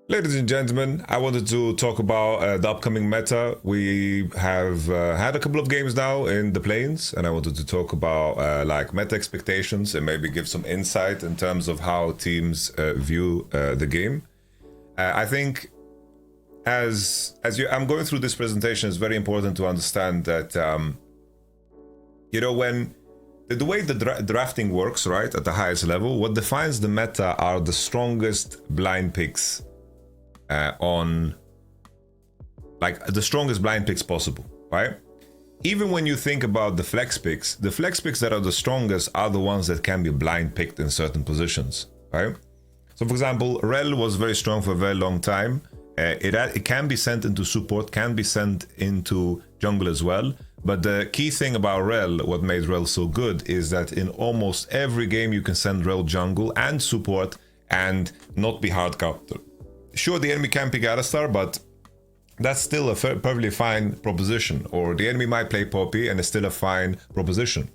Ladies and gentlemen, I wanted to talk about the upcoming meta. We have had a couple of games now in the plains, and I wanted to talk about like meta expectations and maybe give some insight in terms of how teams view the game. I think I'm going through this presentation, it's very important to understand that when the way the drafting works, right, at the highest level, what defines the meta are the strongest blind picks. On like the strongest blind picks possible, right? Even when you think about the flex picks that are the strongest are the ones that can be blind picked in certain positions, right? So for example, Rel was very strong for a very long time. It can be sent into support, can be sent into jungle as well. But the key thing about Rel, what made Rel so good, is that in almost every game you can send Rel jungle and support and not be hard countered. Sure, the enemy can pick Alistar, but that's still a perfectly fine proposition. Or the enemy might play Poppy and it's still a fine proposition.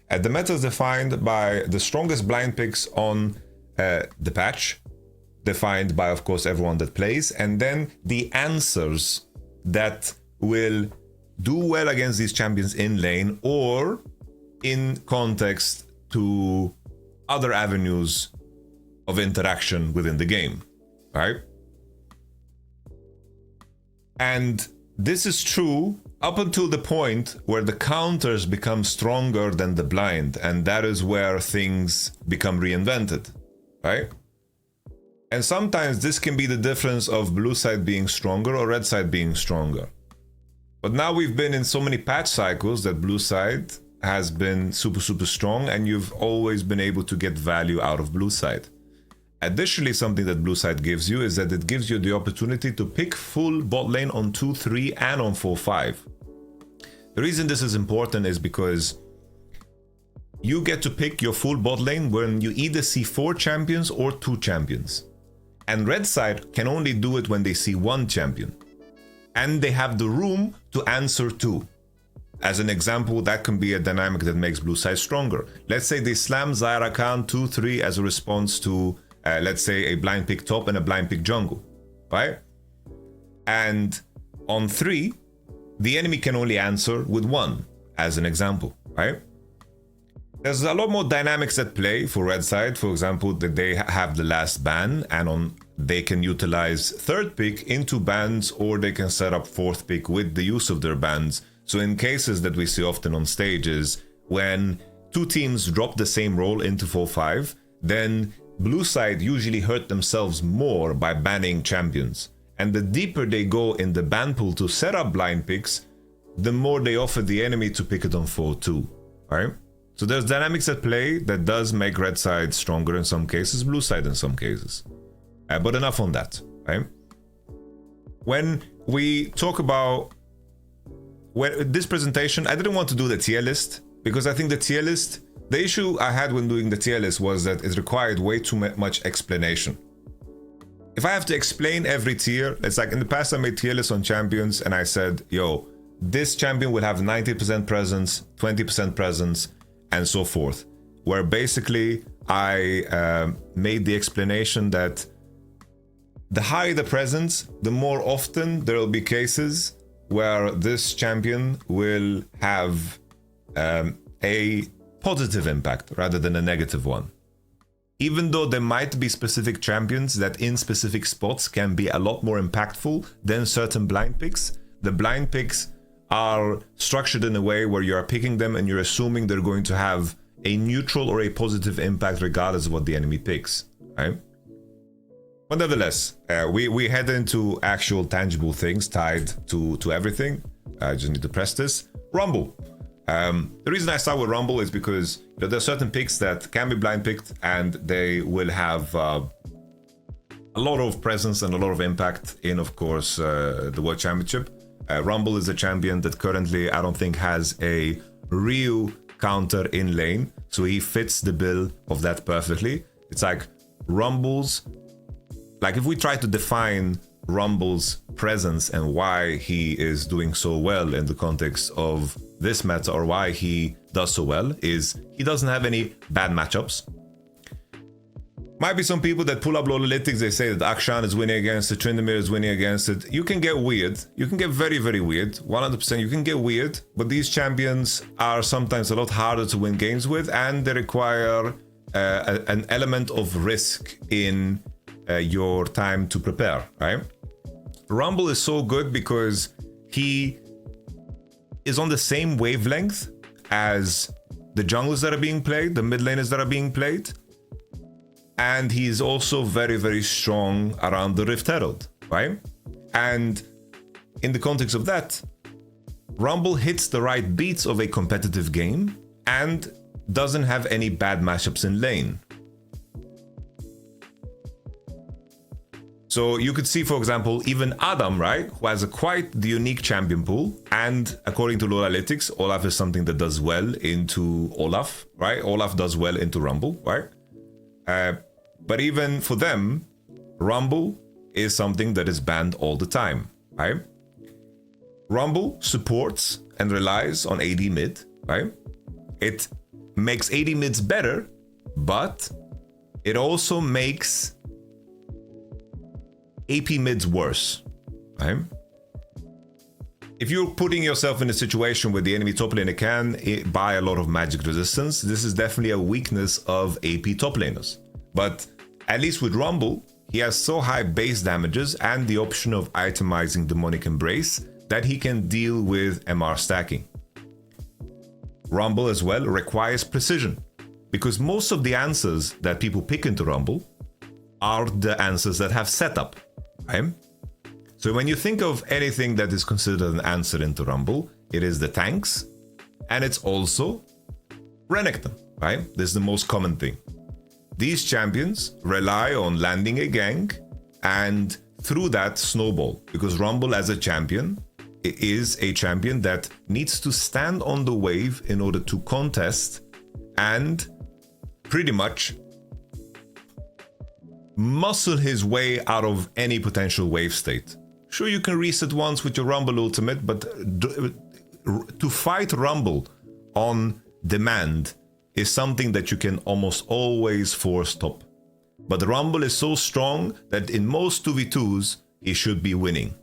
The meta is defined by the strongest blind picks on the patch, defined by, of course, everyone that plays, and then the answers that will do well against these champions in lane or in context to other avenues of interaction within the game, right? And this is true up until the point where the counters become stronger than the blind, and that is where things become reinvented, right? And sometimes this can be the difference of blue side being stronger or red side being stronger. But now we've been in so many patch cycles that blue side has been super strong, and you've always been able to get value out of blue side. Additionally, something that blue side gives you is that it gives you the opportunity to pick full bot lane on 2-3 and on 4-5. The reason this is important is because you get to pick your full bot lane when you either see 4 champions or 2 champions. And red side can only do it when they see 1 champion. And they have the room to answer 2. As an example, that can be a dynamic that makes blue side stronger. Let's say they slam Xayah 2-3 as a response to let's say a blind pick top and a blind pick jungle, right? And on 3, the enemy can only answer with 1, as an example, right? There's a lot more dynamics at play for red side. For example, that they have the last ban, and they can utilize 3rd pick into bans, or they can set up 4th pick with the use of their bans. So in cases that we see often on stages, when 2 teams drop the same role into 4-5, then blue side usually hurt themselves more by banning champions. And the deeper they go in the ban pool to set up blind picks, the more they offer the enemy to pick it on 4-2, right? So there's dynamics at play that does make red side stronger in some cases, blue side in some cases. But enough on that, right? When we talk about this presentation, I didn't want to do the tier list because I think the tier list, the issue I had when doing the tier list was that it required way too much explanation. If I have to explain every tier, it's like in the past I made tier lists on champions and I said, yo, this champion will have 90% presence, 20% presence, and so forth. Where basically I made the explanation that the higher the presence, the more often there will be cases where this champion will have a positive impact rather than a negative one. Even though there might be specific champions that in specific spots can be a lot more impactful than certain blind picks, the blind picks are structured in a way where you are picking them and you're assuming they're going to have a neutral or a positive impact regardless of what the enemy picks, right? But nevertheless, we head into actual tangible things tied to everything. I just need to press this. Rumble. The reason I start with Rumble is because there are certain picks that can be blind picked and they will have a lot of presence and a lot of impact in, of course, the World Championship. Rumble is a champion that currently I don't think has a real counter in lane, so he fits the bill of that perfectly. It's like Rumble's, like if we try to define Rumble's presence and why he is doing so well in the context of this meta, or why he does so well, is he doesn't have any bad matchups. Might be some people that pull up Lolesports, they say that Akshan is winning against it, Tryndamere is winning against it. You can get weird. You can get very, very weird. 100% you can get weird. But these champions are sometimes a lot harder to win games with, and they require an element of risk in your time to prepare, right? Rumble is so good because he is on the same wavelength as the junglers that are being played, the mid laners that are being played. And he's also very, very strong around the Rift Herald, right? And in the context of that, Rumble hits the right beats of a competitive game and doesn't have any bad matchups in lane. So you could see, for example, even Adam, right, who has a quite the unique champion pool, and according to Lolesports, Olaf is something that does well into Olaf, right? Olaf does well into Rumble, right? But even for them, Rumble is something that is banned all the time, right? Rumble supports and relies on AD mid, right? It makes AD mids better, but it also makes AP mids worse, right? If you're putting yourself in a situation where the enemy top laner can buy a lot of magic resistance, this is definitely a weakness of AP top laners. But at least with Rumble, he has so high base damages and the option of itemizing Demonic Embrace that he can deal with MR stacking. Rumble as well requires precision, because most of the answers that people pick into Rumble are the answers that have setup, right? So when you think of anything that is considered an answer into Rumble, it is the tanks, and it's also Renekton, right? This is the most common thing. These champions rely on landing a gank and through that snowball, because Rumble as a champion is a champion that needs to stand on the wave in order to contest and pretty much muscle his way out of any potential wave state. Sure, you can reset once with your Rumble ultimate, but to fight Rumble on demand is something that you can almost always force top. But Rumble is so strong that in most 2v2s, he should be winning.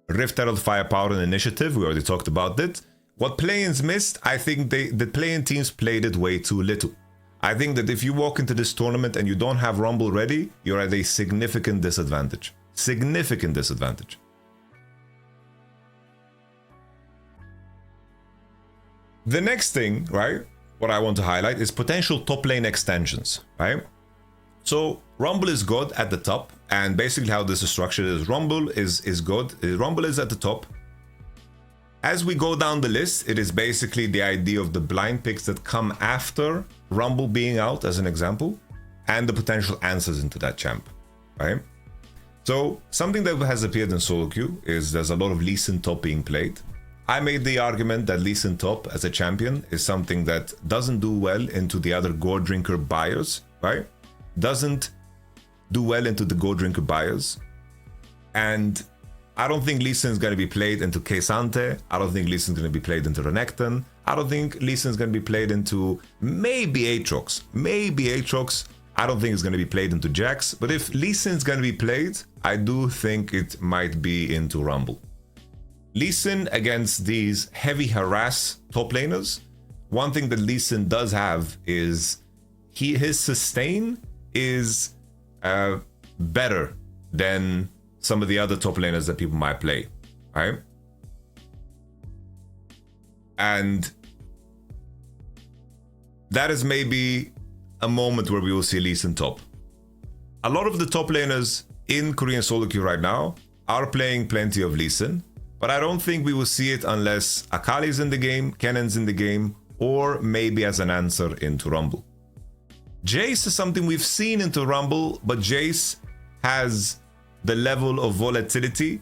Rift Herald Firepower and Initiative, we already talked about it. What play-ins missed, I think the play-in teams played it way too little. I think that if you walk into this tournament and you don't have Rumble ready, you're at a significant disadvantage. Significant disadvantage. The next thing, right, what I want to highlight is potential top lane extensions, right? So Rumble is good at the top, and basically how this is structured is Rumble is good. Rumble is at the top. As we go down the list, it is basically the idea of the blind picks that come after Rumble being out, as an example, and the potential answers into that champ, right? So something that has appeared in solo queue is there's a lot of Lee Sin top being played. I made the argument that Lee Sin top as a champion is something that doesn't do well into the other Gore Drinker buyers, right? Doesn't do well into the Gore Drinker buyers. And I don't think Lee Sin is going to be played into K'Sante. I don't think Lee Sin is going to be played into Renekton. I don't think Lee Sin is going to be played into maybe Aatrox. Maybe Aatrox. I don't think it's going to be played into Jax. But if Lee Sin is going to be played, I do think it might be into Rumble. Lee Sin against these heavy harass top laners, one thing that Lee Sin does have is his sustain is better than some of the other top laners that people might play, right? And that is maybe a moment where we will see Lee Sin top. A lot of the top laners in Korean solo queue right now are playing plenty of Lee Sin, but I don't think we will see it unless Akali's in the game, Cannon's in the game, or maybe as an answer into Rumble. Jace is something we've seen into Rumble, but Jace has the level of volatility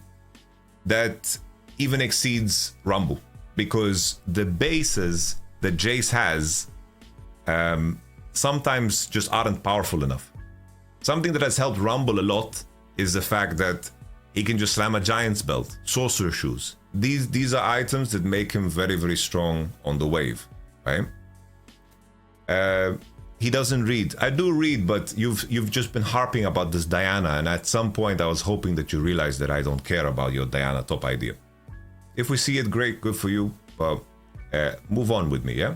that even exceeds Rumble, because the bases that Jace has sometimes just aren't powerful enough. Something that has helped Rumble a lot is the fact that he can just slam a Giant's Belt, Sorcerer Shoes. These are items that make him very, very strong on the wave, right? he doesn't read. I do read, but you've just been harping about this Diana, and at some point I was hoping that you realize that I don't care about your Diana top idea. If we see it, great, good for you, but move on with me, yeah?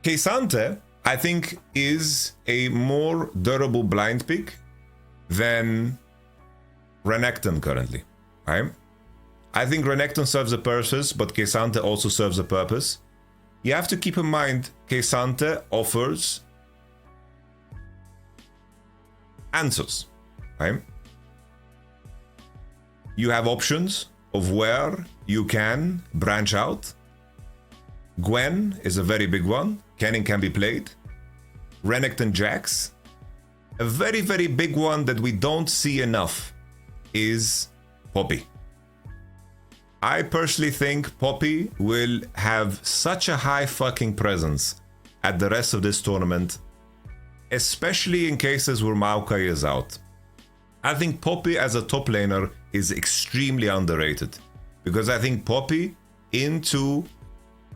K'Sante, I think, is a more durable blind pick than Renekton currently, right? I think Renekton serves a purpose, but K'Sante also serves a purpose. You have to keep in mind, K'Sante offers answers, right? You have options of where you can branch out. Gwen is a very big one. Cannon can be played. Renekton Jax. A very, very big one that we don't see enough is Poppy. I personally think Poppy will have such a high fucking presence at the rest of this tournament, especially in cases where Maokai is out. I think Poppy as a top laner is extremely underrated, because I think Poppy into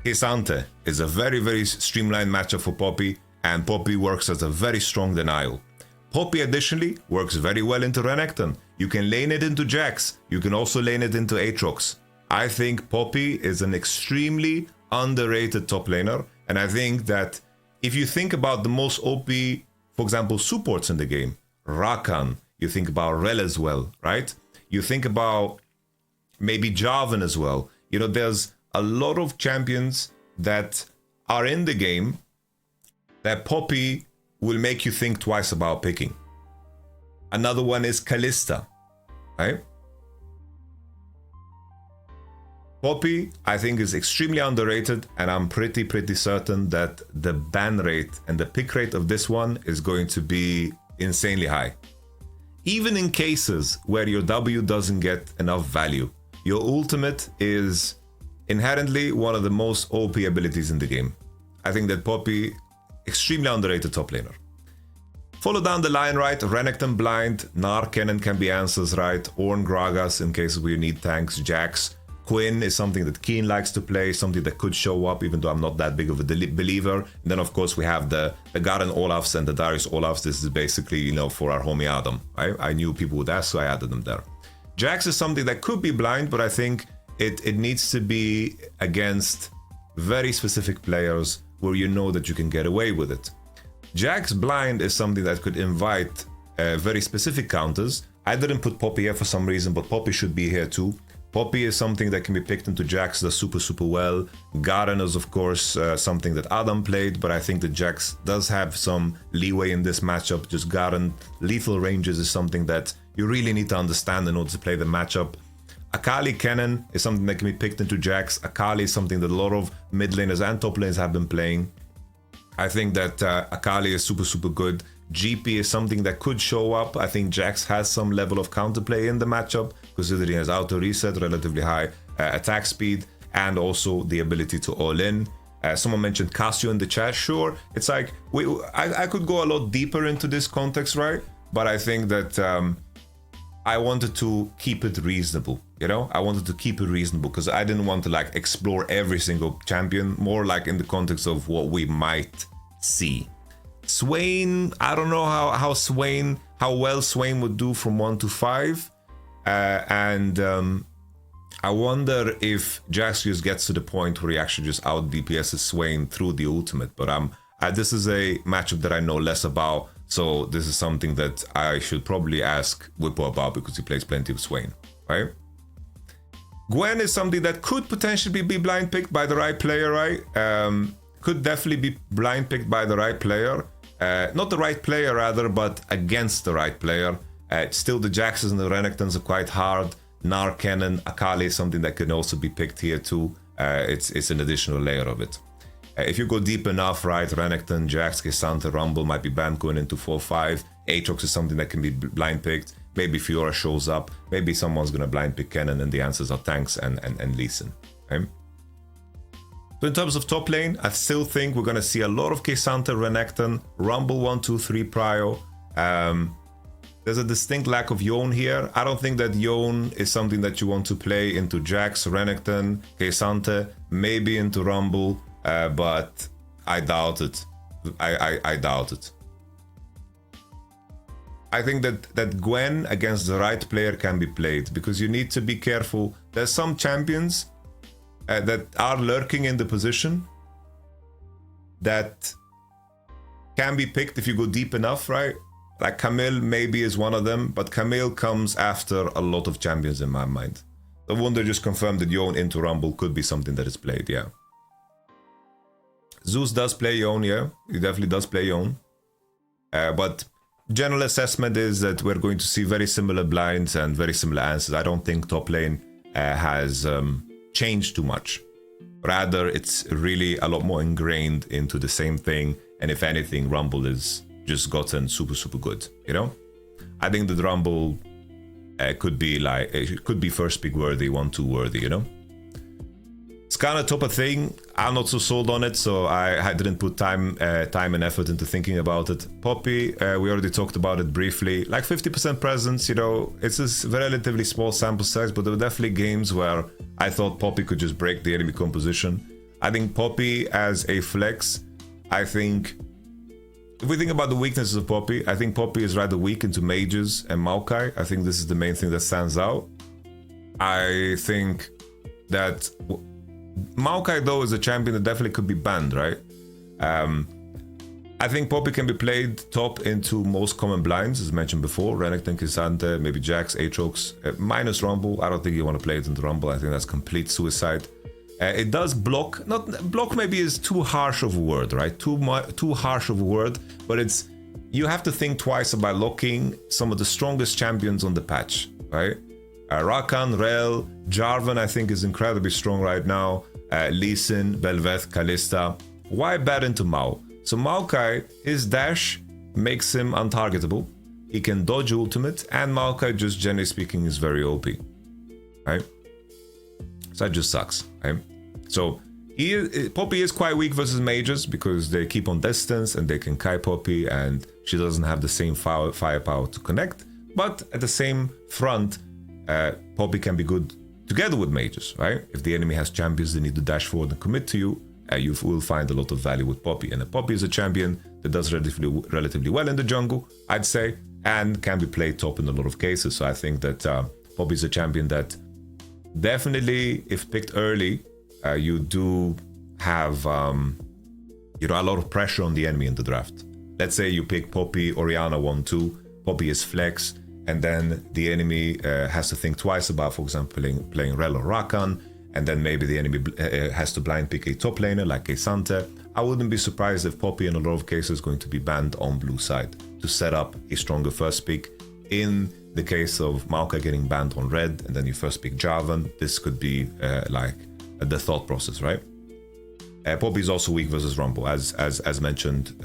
K'Sante is a very, very streamlined matchup for Poppy, and Poppy works as a very strong denial. Poppy additionally works very well into Renekton. You can lane it into Jax. You can also lane it into Aatrox. I think Poppy is an extremely underrated top laner, and I think that if you think about the most OP, for example, supports in the game, Rakan, you think about Rel as well, right? You think about maybe Jarvan as well. You know, there's a lot of champions that are in the game that Poppy will make you think twice about picking. Another one is Kalista, right? Poppy, I think, is extremely underrated, and I'm pretty certain that the ban rate and the pick rate of this one is going to be insanely high. Even in cases where your W doesn't get enough value, your ultimate is inherently one of the most OP abilities in the game. I think that Poppy, extremely underrated top laner. Follow down the line, right? Renekton blind, YamatoCannon can be answers, right? Ornn Gragas in cases where you need tanks, Jax. Quinn is something that Keen likes to play, something that could show up, even though I'm not that big of a believer. And then, of course, we have the Garen Olafs and the Darius Olafs. This is basically, you know, for our homie Adam. I knew people would ask, so I added them there. Jax is something that could be blind, but I think it needs to be against very specific players where you know that you can get away with it. Jax blind is something that could invite very specific counters. I didn't put Poppy here for some reason, but Poppy should be here too. Poppy is something that can be picked into Jax, does super well. Garen is, of course, something that Adam played, but I think that Jax does have some leeway in this matchup. Just Garen, lethal ranges is something that you really need to understand in order to play the matchup. Akali Cannon is something that can be picked into Jax. Akali is something that a lot of mid laners and top laners have been playing. I think that Akali is super good. GP is something that could show up. I think Jax has some level of counterplay in the matchup, considering he has auto reset, relatively high attack speed, and also the ability to all in. Someone mentioned Casio in the chat. Sure, it's like I could go a lot deeper into this context, right? But I think that I wanted to keep it reasonable. You know, I wanted to keep it reasonable because I didn't want to like explore every single champion. More like in the context of what we might see. Swain, I don't know how well Swain would do from 1 to 5, and I wonder if Jaxius gets to the point where he actually just out DPS's Swain through the ultimate. But this is a matchup that I know less about, so this is something that I should probably ask Whippo about because he plays plenty of Swain, right? Gwen is something that could potentially be blind picked by the right player, right? Could definitely be blind picked by the right player. Not the right player rather, but against the right player. Still the Jaxes and the Renektons are quite hard. YamatoCannon, Akali is something that can also be picked here too. It's an additional layer of it. If you go deep enough, right, Renekton, Jax, K'Sante, Rumble might be banned going into 4-5. Aatrox is something that can be blind picked. Maybe Fiora shows up. Maybe someone's gonna blind pick Cannon, and the answers are tanks and Lee Sin. Okay? So in terms of top lane, I still think we're gonna see a lot of K'Sante, Renekton, Rumble 1, 2, 3 prio. There's a distinct lack of Yone here. I don't think that Yone is something that you want to play into Jax, Renekton, K'Sante, maybe into Rumble, but I doubt it. I doubt it. I think that Gwen against the right player can be played, because you need to be careful. There's some champions that are lurking in the position that can be picked if you go deep enough, right? Like Camille maybe is one of them, but Camille comes after a lot of champions in my mind. The Wonder just confirmed that Yone into Rumble could be something that is played, yeah. Zeus does play Yone, yeah. He definitely does play Yone. But general assessment is that we're going to see very similar blinds and very similar answers. I don't think top lane has changed too much. Rather, it's really a lot more ingrained into the same thing. And if anything, Rumble is just gotten super good, you know? I think that Rumble could be like, it could be first pick worthy, 1-2 worthy, you know? It's kind of top of thing. I'm not so sold on it, so I didn't put time and effort into thinking about it. Poppy, we already talked about it briefly. Like 50% presence, you know, it's a relatively small sample size, but there were definitely games where I thought Poppy could just break the enemy composition. I think Poppy as a flex, I think, if we think about the weaknesses of Poppy, I think Poppy is rather weak into mages and Maokai. I think this is the main thing that stands out. I think that Maokai, though, is a champion that definitely could be banned, right? I think Poppy can be played top into most common blinds, as mentioned before. Renekton, K'Sante, maybe Jax, Aatrox, minus Rumble. I don't think you want to play it into Rumble. I think that's complete suicide. It does block. Not block maybe is too harsh of a word, right? Too harsh of a word, but it's, you have to think twice about locking some of the strongest champions on the patch, right? Rakan, Rel, Jarvan I think is incredibly strong right now. Lee Sin, Bel'Veth, Kalista. Why bet into Mao? So Maokai, his dash makes him untargetable. He can dodge ultimate, and Maokai, just generally speaking, is very OP, right? So that just sucks, right? So Poppy is quite weak versus mages because they keep on distance and they can Kai Poppy, and she doesn't have the same firepower to connect. But at the same front, Poppy can be good together with mages, right? If the enemy has champions they need to dash forward and commit to you, you will find a lot of value with Poppy. And Poppy is a champion that does relatively well in the jungle, I'd say, and can be played top in a lot of cases. So I think that Poppy is a champion that definitely, if picked early, you do have you know, a lot of pressure on the enemy in the draft. Let's say you pick Poppy, Orianna 1-2, Poppy is flex, and then the enemy has to think twice about, for example, playing Rel or Rakan, and then maybe the enemy has to blind pick a top laner like K'Sante. I wouldn't be surprised if Poppy in a lot of cases is going to be banned on blue side to set up a stronger first pick. In the case of Maokai getting banned on red, and then you first pick Jarvan, this could be like the thought process, right? Poppy is also weak versus Rumble, as mentioned,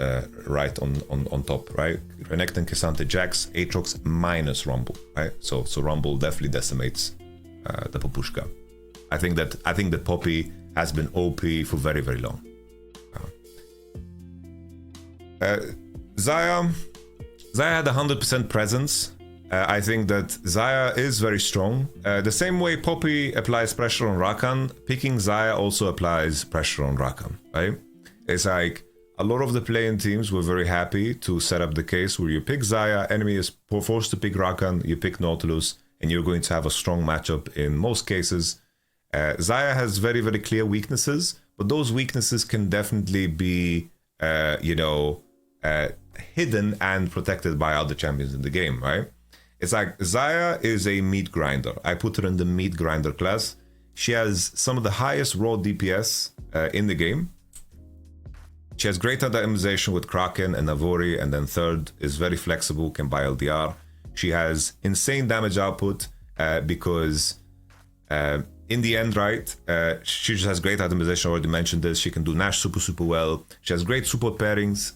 right on top, right? Renekton, K'Sante, Jax, Aatrox minus Rumble, right? So Rumble definitely decimates the Popushka. I think that Poppy has been OP for very long. Xayah had 100% presence. I think that Xayah is very strong. The same way Poppy applies pressure on Rakan, picking Xayah also applies pressure on Rakan, right? It's like a lot of the playing teams were very happy to set up the case where you pick Xayah, enemy is forced to pick Rakan, you pick Nautilus, and you're going to have a strong matchup in most cases. Xayah has very clear weaknesses, but those weaknesses can definitely be, hidden and protected by other champions in the game, right? It's like Xayah is a meat grinder. I put her in the meat grinder class. She has some of the highest raw DPS in the game. She has great anti-immunization with Kraken and Navori, and then third is very flexible, can buy LDR. She has insane damage output because in the end, right, she just has great atomization. I already mentioned this. She can do Nash super well. She has great support pairings.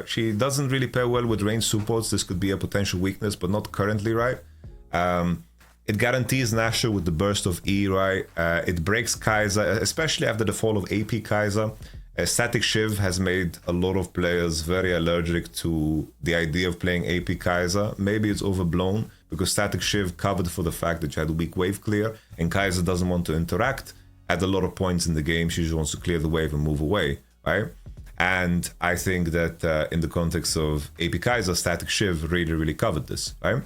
She doesn't really pair well with ranged supports. This could be a potential weakness, but not currently, right? It guarantees Nasher with the burst of E, right? It breaks Kai'Sa, especially after the fall of AP Kai'Sa. Static Shiv has made a lot of players very allergic to the idea of playing AP Xayah. Maybe it's overblown because Static Shiv covered for the fact that you had a weak wave clear and Xayah doesn't want to interact at a lot of points in the game. She just wants to clear the wave and move away, right? And I think that in the context of AP Xayah, Static Shiv really covered this, right?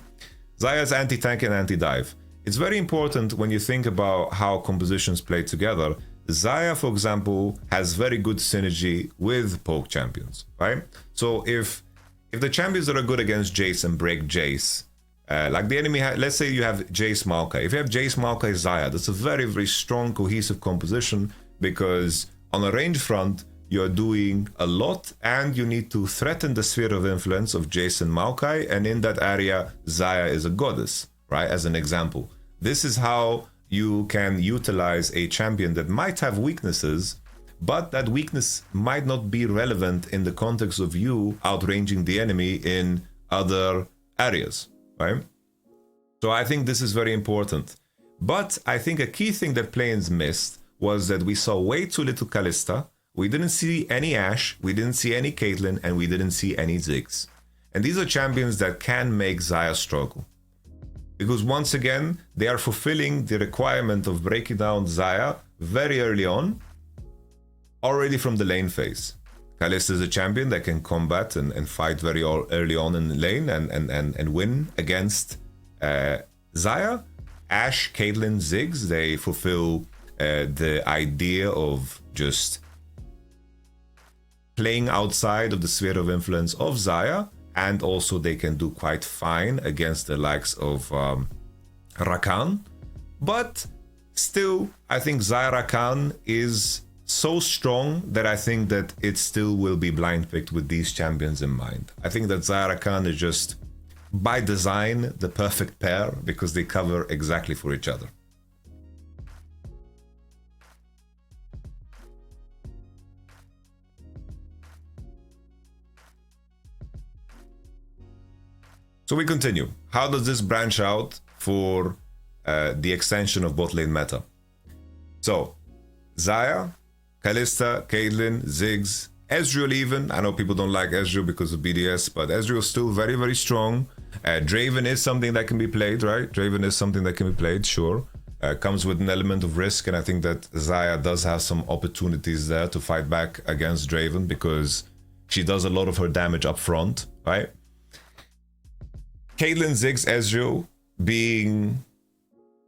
Xayah's anti-tank and anti-dive. It's very important when you think about how compositions play together. Xayah, for example, has very good synergy with poke champions, right? So if the champions that are good against Jace and break Jace, like the enemy, let's say you have Jace Maokai. If you have Jace Maokai Xayah, that's a very strong cohesive composition because on a range front, you're doing a lot and you need to threaten the sphere of influence of Jace and Maokai, and in that area, Xayah is a goddess, right? As an example. This is how you can utilize a champion that might have weaknesses, but that weakness might not be relevant in the context of you outranging the enemy in other areas, right? So I think this is very important. But I think a key thing that Plains missed was that we saw way too little Kalista, we didn't see any Ashe, we didn't see any Caitlyn, and we didn't see any Ziggs. And these are champions that can make Xayah struggle. Because once again, they are fulfilling the requirement of breaking down Xayah very early on, already from the lane phase. Kalista is a champion that can combat and fight very early on in the lane and win against Xayah. Ashe, Caitlyn, Ziggs, they fulfill the idea of just playing outside of the sphere of influence of Xayah. And also they can do quite fine against the likes of Rakan. But still, I think Xayah Rakan is so strong that I think that it still will be blind picked with these champions in mind. I think that Xayah Rakan is just, by design, the perfect pair because they cover exactly for each other. So we continue. How does this branch out for the extension of bot lane meta? So, Xayah, Kalista, Caitlyn, Ziggs, Ezreal even. I know people don't like Ezreal because of BDS, but Ezreal is still very strong. Draven is something that can be played, right? Draven is something that can be played, sure. Comes with an element of risk, and I think that Xayah does have some opportunities there to fight back against Draven because she does a lot of her damage up front, right? Caitlyn, Ziggs, Ezreal being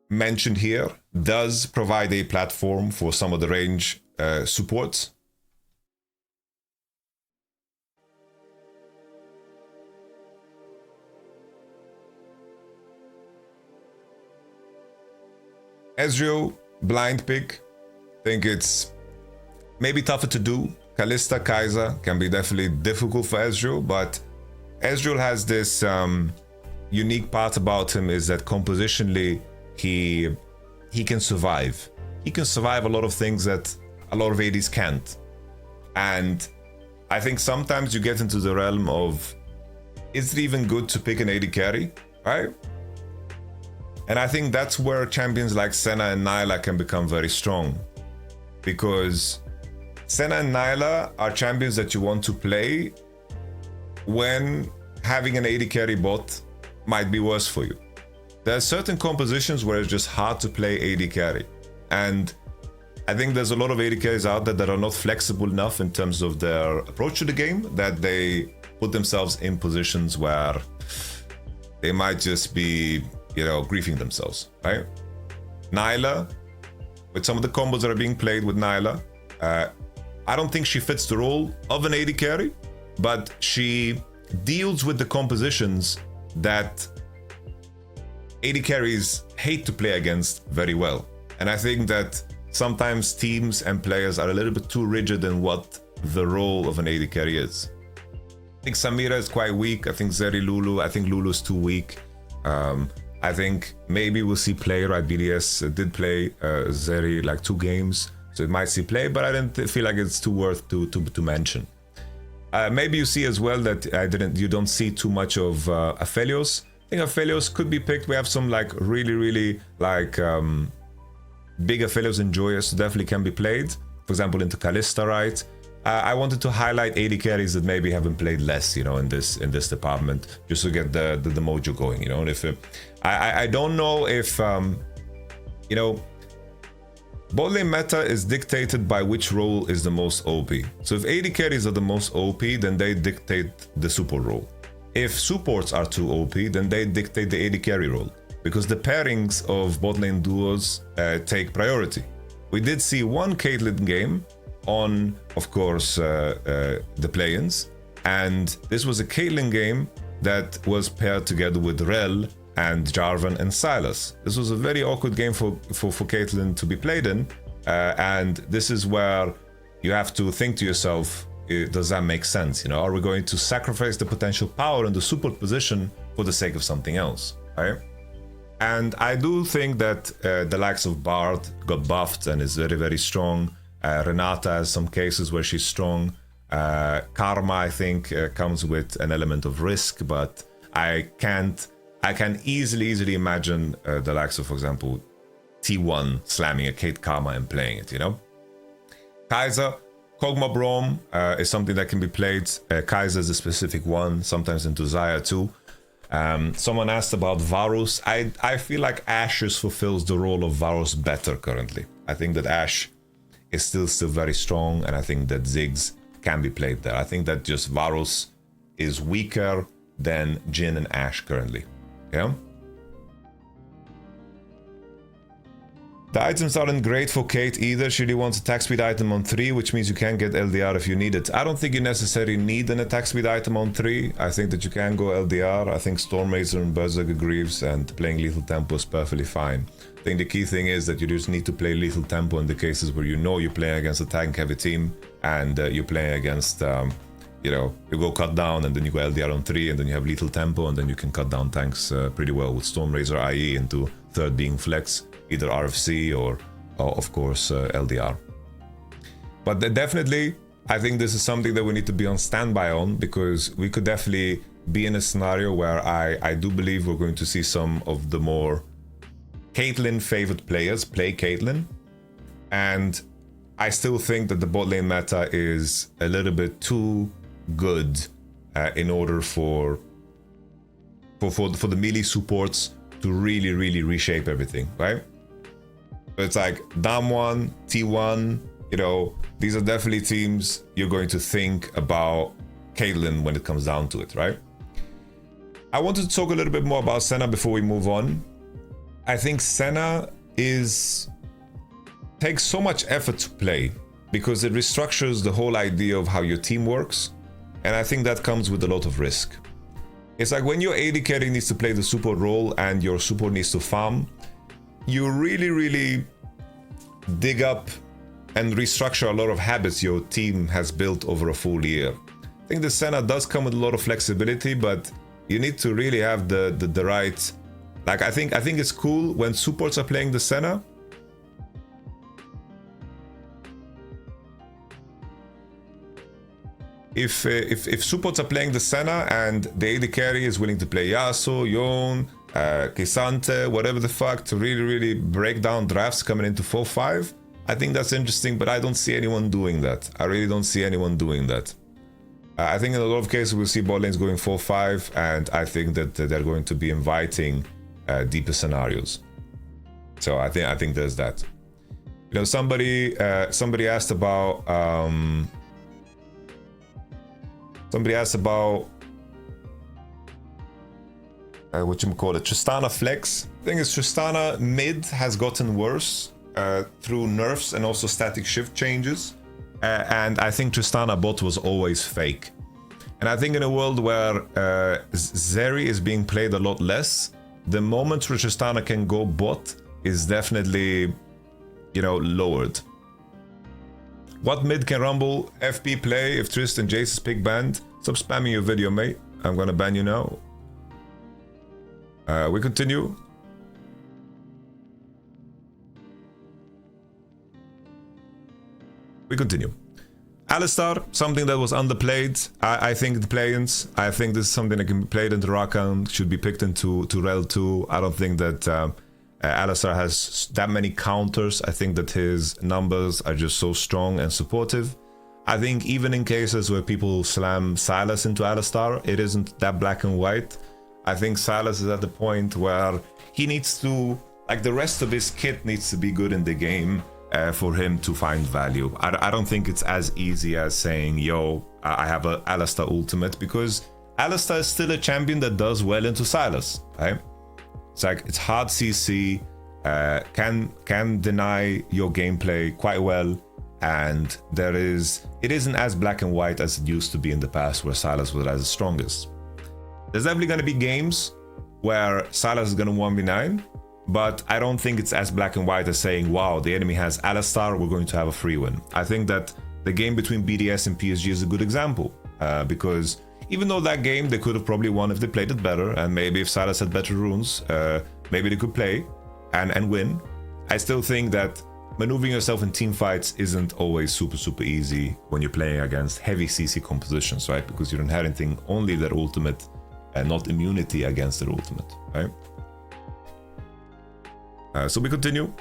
mentioned here does provide a platform for some of the range supports. Ezreal, blind pick. Think it's maybe tougher to do. Kalista, Xayah can be definitely difficult for Ezreal, but Ezreal has this unique part about him is that compositionally he can survive. He can survive a lot of things that a lot of ADs can't. And I think sometimes you get into the realm of, is it even good to pick an AD carry, right? And I think that's where champions like Senna and Nyla can become very strong. Because Senna and Nyla are champions that you want to play when having an AD carry bot might be worse for you. There are certain compositions where it's just hard to play AD carry. And I think there's a lot of AD carries out there that are not flexible enough in terms of their approach to the game, that they put themselves in positions where they might just be, griefing themselves, right? Nyla, with some of the combos that are being played with Nyla, I don't think she fits the role of an AD carry, but she deals with the compositions that AD carries hate to play against very well. And I think that sometimes teams and players are a little bit too rigid in what the role of an AD carry is. I think Samira is quite weak. I think Zeri Lulu, I think Lulu is too weak. I think maybe we'll see play, right? BDS did play Zeri like 2 games, so it might see play, but I didn't feel like it's too worth to mention. Maybe you see as well that you don't see too much of Aphelios. I think Aphelios could be picked. We have some like really like big Aphelios and Joyous definitely can be played. For example, into Kalista, right? I wanted to highlight AD carries that maybe haven't played less, you know, in this department, just to get the mojo going, you know. And if I don't know if you know, bot lane meta is dictated by which role is the most OP. So if AD carries are the most OP, then they dictate the support role. If supports are too OP, then they dictate the AD carry role, because the pairings of bot lane duos take priority. We did see one Caitlyn game on, of course, the play-ins, and this was a Caitlyn game that was paired together with Rel and Jarvan and Silas. This was a very awkward game for Caitlyn to be played in, and this is where you have to think to yourself, does that make sense? You know, are we going to sacrifice the potential power in the support position for the sake of something else, right? And I do think that the likes of Bard got buffed and is very, very strong. Renata has some cases where she's strong. Karma, I think, comes with an element of risk, but I can easily imagine the likes of, for example, T1 slamming a Kate Karma and playing it, you know? Kaiser, Kog'Maw Braum is something that can be played. Kaiser is a specific one, sometimes into Xayah too. Someone asked about Varus. I feel like Ashes fulfills the role of Varus better currently. I think that Ashe is still very strong, and I think that Ziggs can be played there. I think that just Varus is weaker than Jhin and Ashe currently. Yeah. The items aren't great for Kate either. She really wants attack speed item on 3, which means you can get LDR if you need it. I don't think you necessarily need an attack speed item on 3. I think that you can go LDR. I think Stormrazor and Berserker Greaves and playing Lethal Tempo is perfectly fine. I think the key thing is that you just need to play Lethal Tempo in the cases where you know you're playing against a tank heavy team, and you're playing against, you know, you go cut down and then you go LDR on 3, and then you have Lethal Tempo, and then you can cut down tanks pretty well with Stormrazor IE into third being Flex, either RFC or of course LDR. But definitely I think this is something that we need to be on standby on, because we could definitely be in a scenario where I do believe we're going to see some of the more Caitlyn favored players play Caitlyn, and I still think that the bot lane meta is a little bit too good in order for the melee supports to really reshape everything, right? It's like Damwon, T1, you know, these are definitely teams you're going to think about Caitlyn when it comes down to it, right? I wanted to talk a little bit more about Senna before we move on. I think Senna takes so much effort to play because it restructures the whole idea of how your team works, and I think that comes with a lot of risk. It's like when your AD carry needs to play the support role and your support needs to farm, you really dig up and restructure a lot of habits your team has built over a full year. I think the Senna does come with a lot of flexibility, but you need to really have the right. Like I think it's cool when supports are playing the Senna. If supports are playing the Senna and the AD carry is willing to play Yasuo, Yone, K'Sante, whatever the fuck, to really break down drafts coming into 4-5, I think that's interesting, but I don't see anyone doing that. I really don't see anyone doing that. I think in a lot of cases we'll see bot lanes going 4-5, and I think that they're going to be inviting deeper scenarios. So I think there's that. You know, somebody asked about Tristana Flex. The thing is, Tristana mid has gotten worse through nerfs and also static shift changes, and I think Tristana bot was always fake. And I think in a world where Zeri is being played a lot less, the moment where Tristana can go bot is definitely, you know, lowered. What mid can Rumble FP play if Trist and Jace is pick banned? Stop spamming your video, mate. I'm gonna ban you now. We continue. Alistar, something that was underplayed. I think the play-ins. I think this is something that can be played into Rakan, should be picked into Rel 2. I don't think that Alistar has that many counters. I think that his numbers are just so strong and supportive. I think even in cases where people slam Sylas into Alistar, it isn't that black and white. I think Sylas is at the point where he needs to, like the rest of his kit needs to be good in the game for him to find value. I don't think it's as easy as saying, yo, I have a Alistar ultimate, because Alistar is still a champion that does well into Sylas, right? It's like, it's hard CC, can deny your gameplay quite well, and it isn't as black and white as it used to be in the past where Sylas was at his strongest. There's definitely going to be games where Sylas is going to 1v9, but I don't think it's as black and white as saying, wow, the enemy has Alistar, we're going to have a free win. I think that the game between BDS and PSG is a good example, because even though that game they could have probably won if they played it better, and maybe if Sylas had better runes, maybe they could play and win. I still think that maneuvering yourself in team fights isn't always super easy when you're playing against heavy CC compositions, right? Because you're inheriting only their ultimate and not immunity against their ultimate, right? So we continue.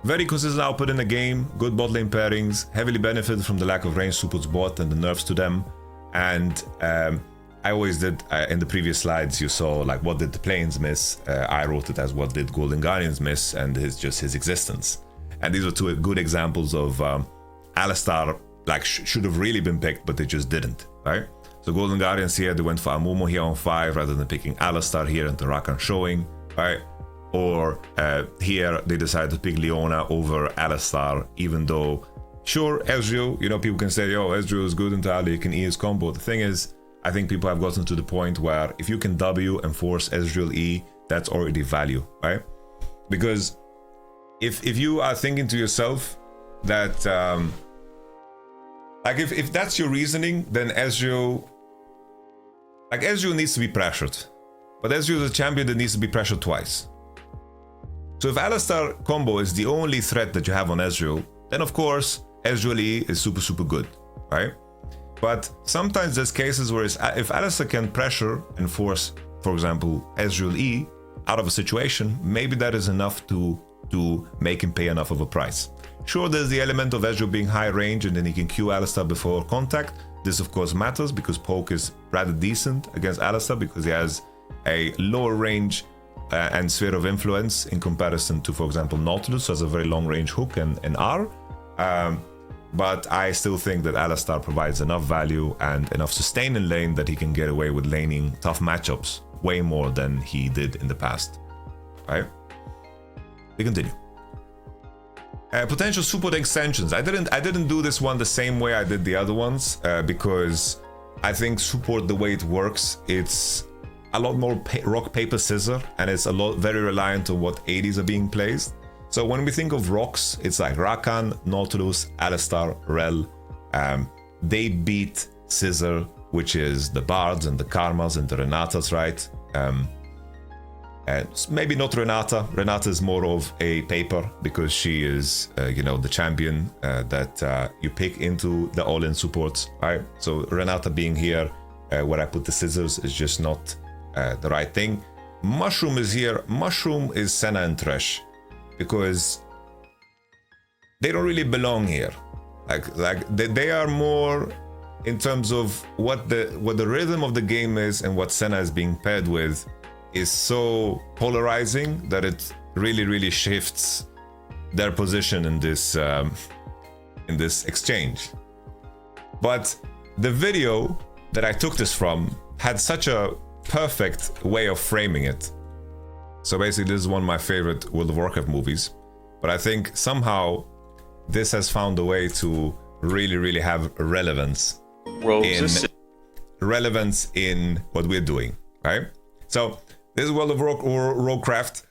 Very consistent output in the game, good bot lane pairings, heavily benefited from the lack of range supports bot and the nerfs to them. And I always did, in the previous slides, you saw like what did the planes miss. I wrote it as what did Golden Guardians miss, and just his existence. And these were two good examples of Alistar like should have really been picked, but they just didn't, right? So Golden Guardians here, they went for Amumu here on 5 rather than picking Alistar here and the Rakan showing, right? Or here they decided to pick Leona over Alistar, even though, sure, Ezreal, you know, people can say, yo, Ezreal is good entirely, you can E his combo. The thing is, I think people have gotten to the point where if you can W and force Ezreal E, that's already value, right? Because if you are thinking to yourself that, like if that's your reasoning, then Ezreal needs to be pressured. But Ezreal is a champion that needs to be pressured twice. So if Alistar combo is the only threat that you have on Ezreal, then of course Ezreal E is super good, right? But sometimes there's cases where if Alistar can pressure and force, for example, Ezreal E out of a situation, maybe that is enough to make him pay enough of a price. Sure, there's the element of Ezreal being high range and then he can Q Alistar before contact. This of course matters because poke is rather decent against Alistar because he has a lower range and sphere of influence in comparison to, for example, Nautilus, who has a very long range hook and R. But I still think that Alistar provides enough value and enough sustain in lane that he can get away with laning tough matchups way more than he did in the past. Right? We continue. Potential support extensions. I didn't do this one the same way I did the other ones because I think support, the way it works, it's a lot more rock paper scissor, and it's very reliant on what 80s are being placed. So when we think of rocks, it's like Rakan, Nautilus, Alistar, Rel. They beat scissor, which is the Bards and the Karmas and the Renatas, right? And maybe not Renata. Renata is more of a paper because she is, the champion that you pick into the all-in supports, right? So Renata being here, where I put the scissors, is just not the right thing. Mushroom is here. Mushroom is Senna and Thresh because they don't really belong here. Like they are more in terms of what the rhythm of the game is, and what Senna is being paired with is so polarizing that it really shifts their position in this exchange. But the video that I took this from had such a perfect way of framing it. So basically, this is one of my favorite World of Warcraft movies, but I think somehow this has found a way to really have relevance in what we're doing, right? So this is World of Warcraft.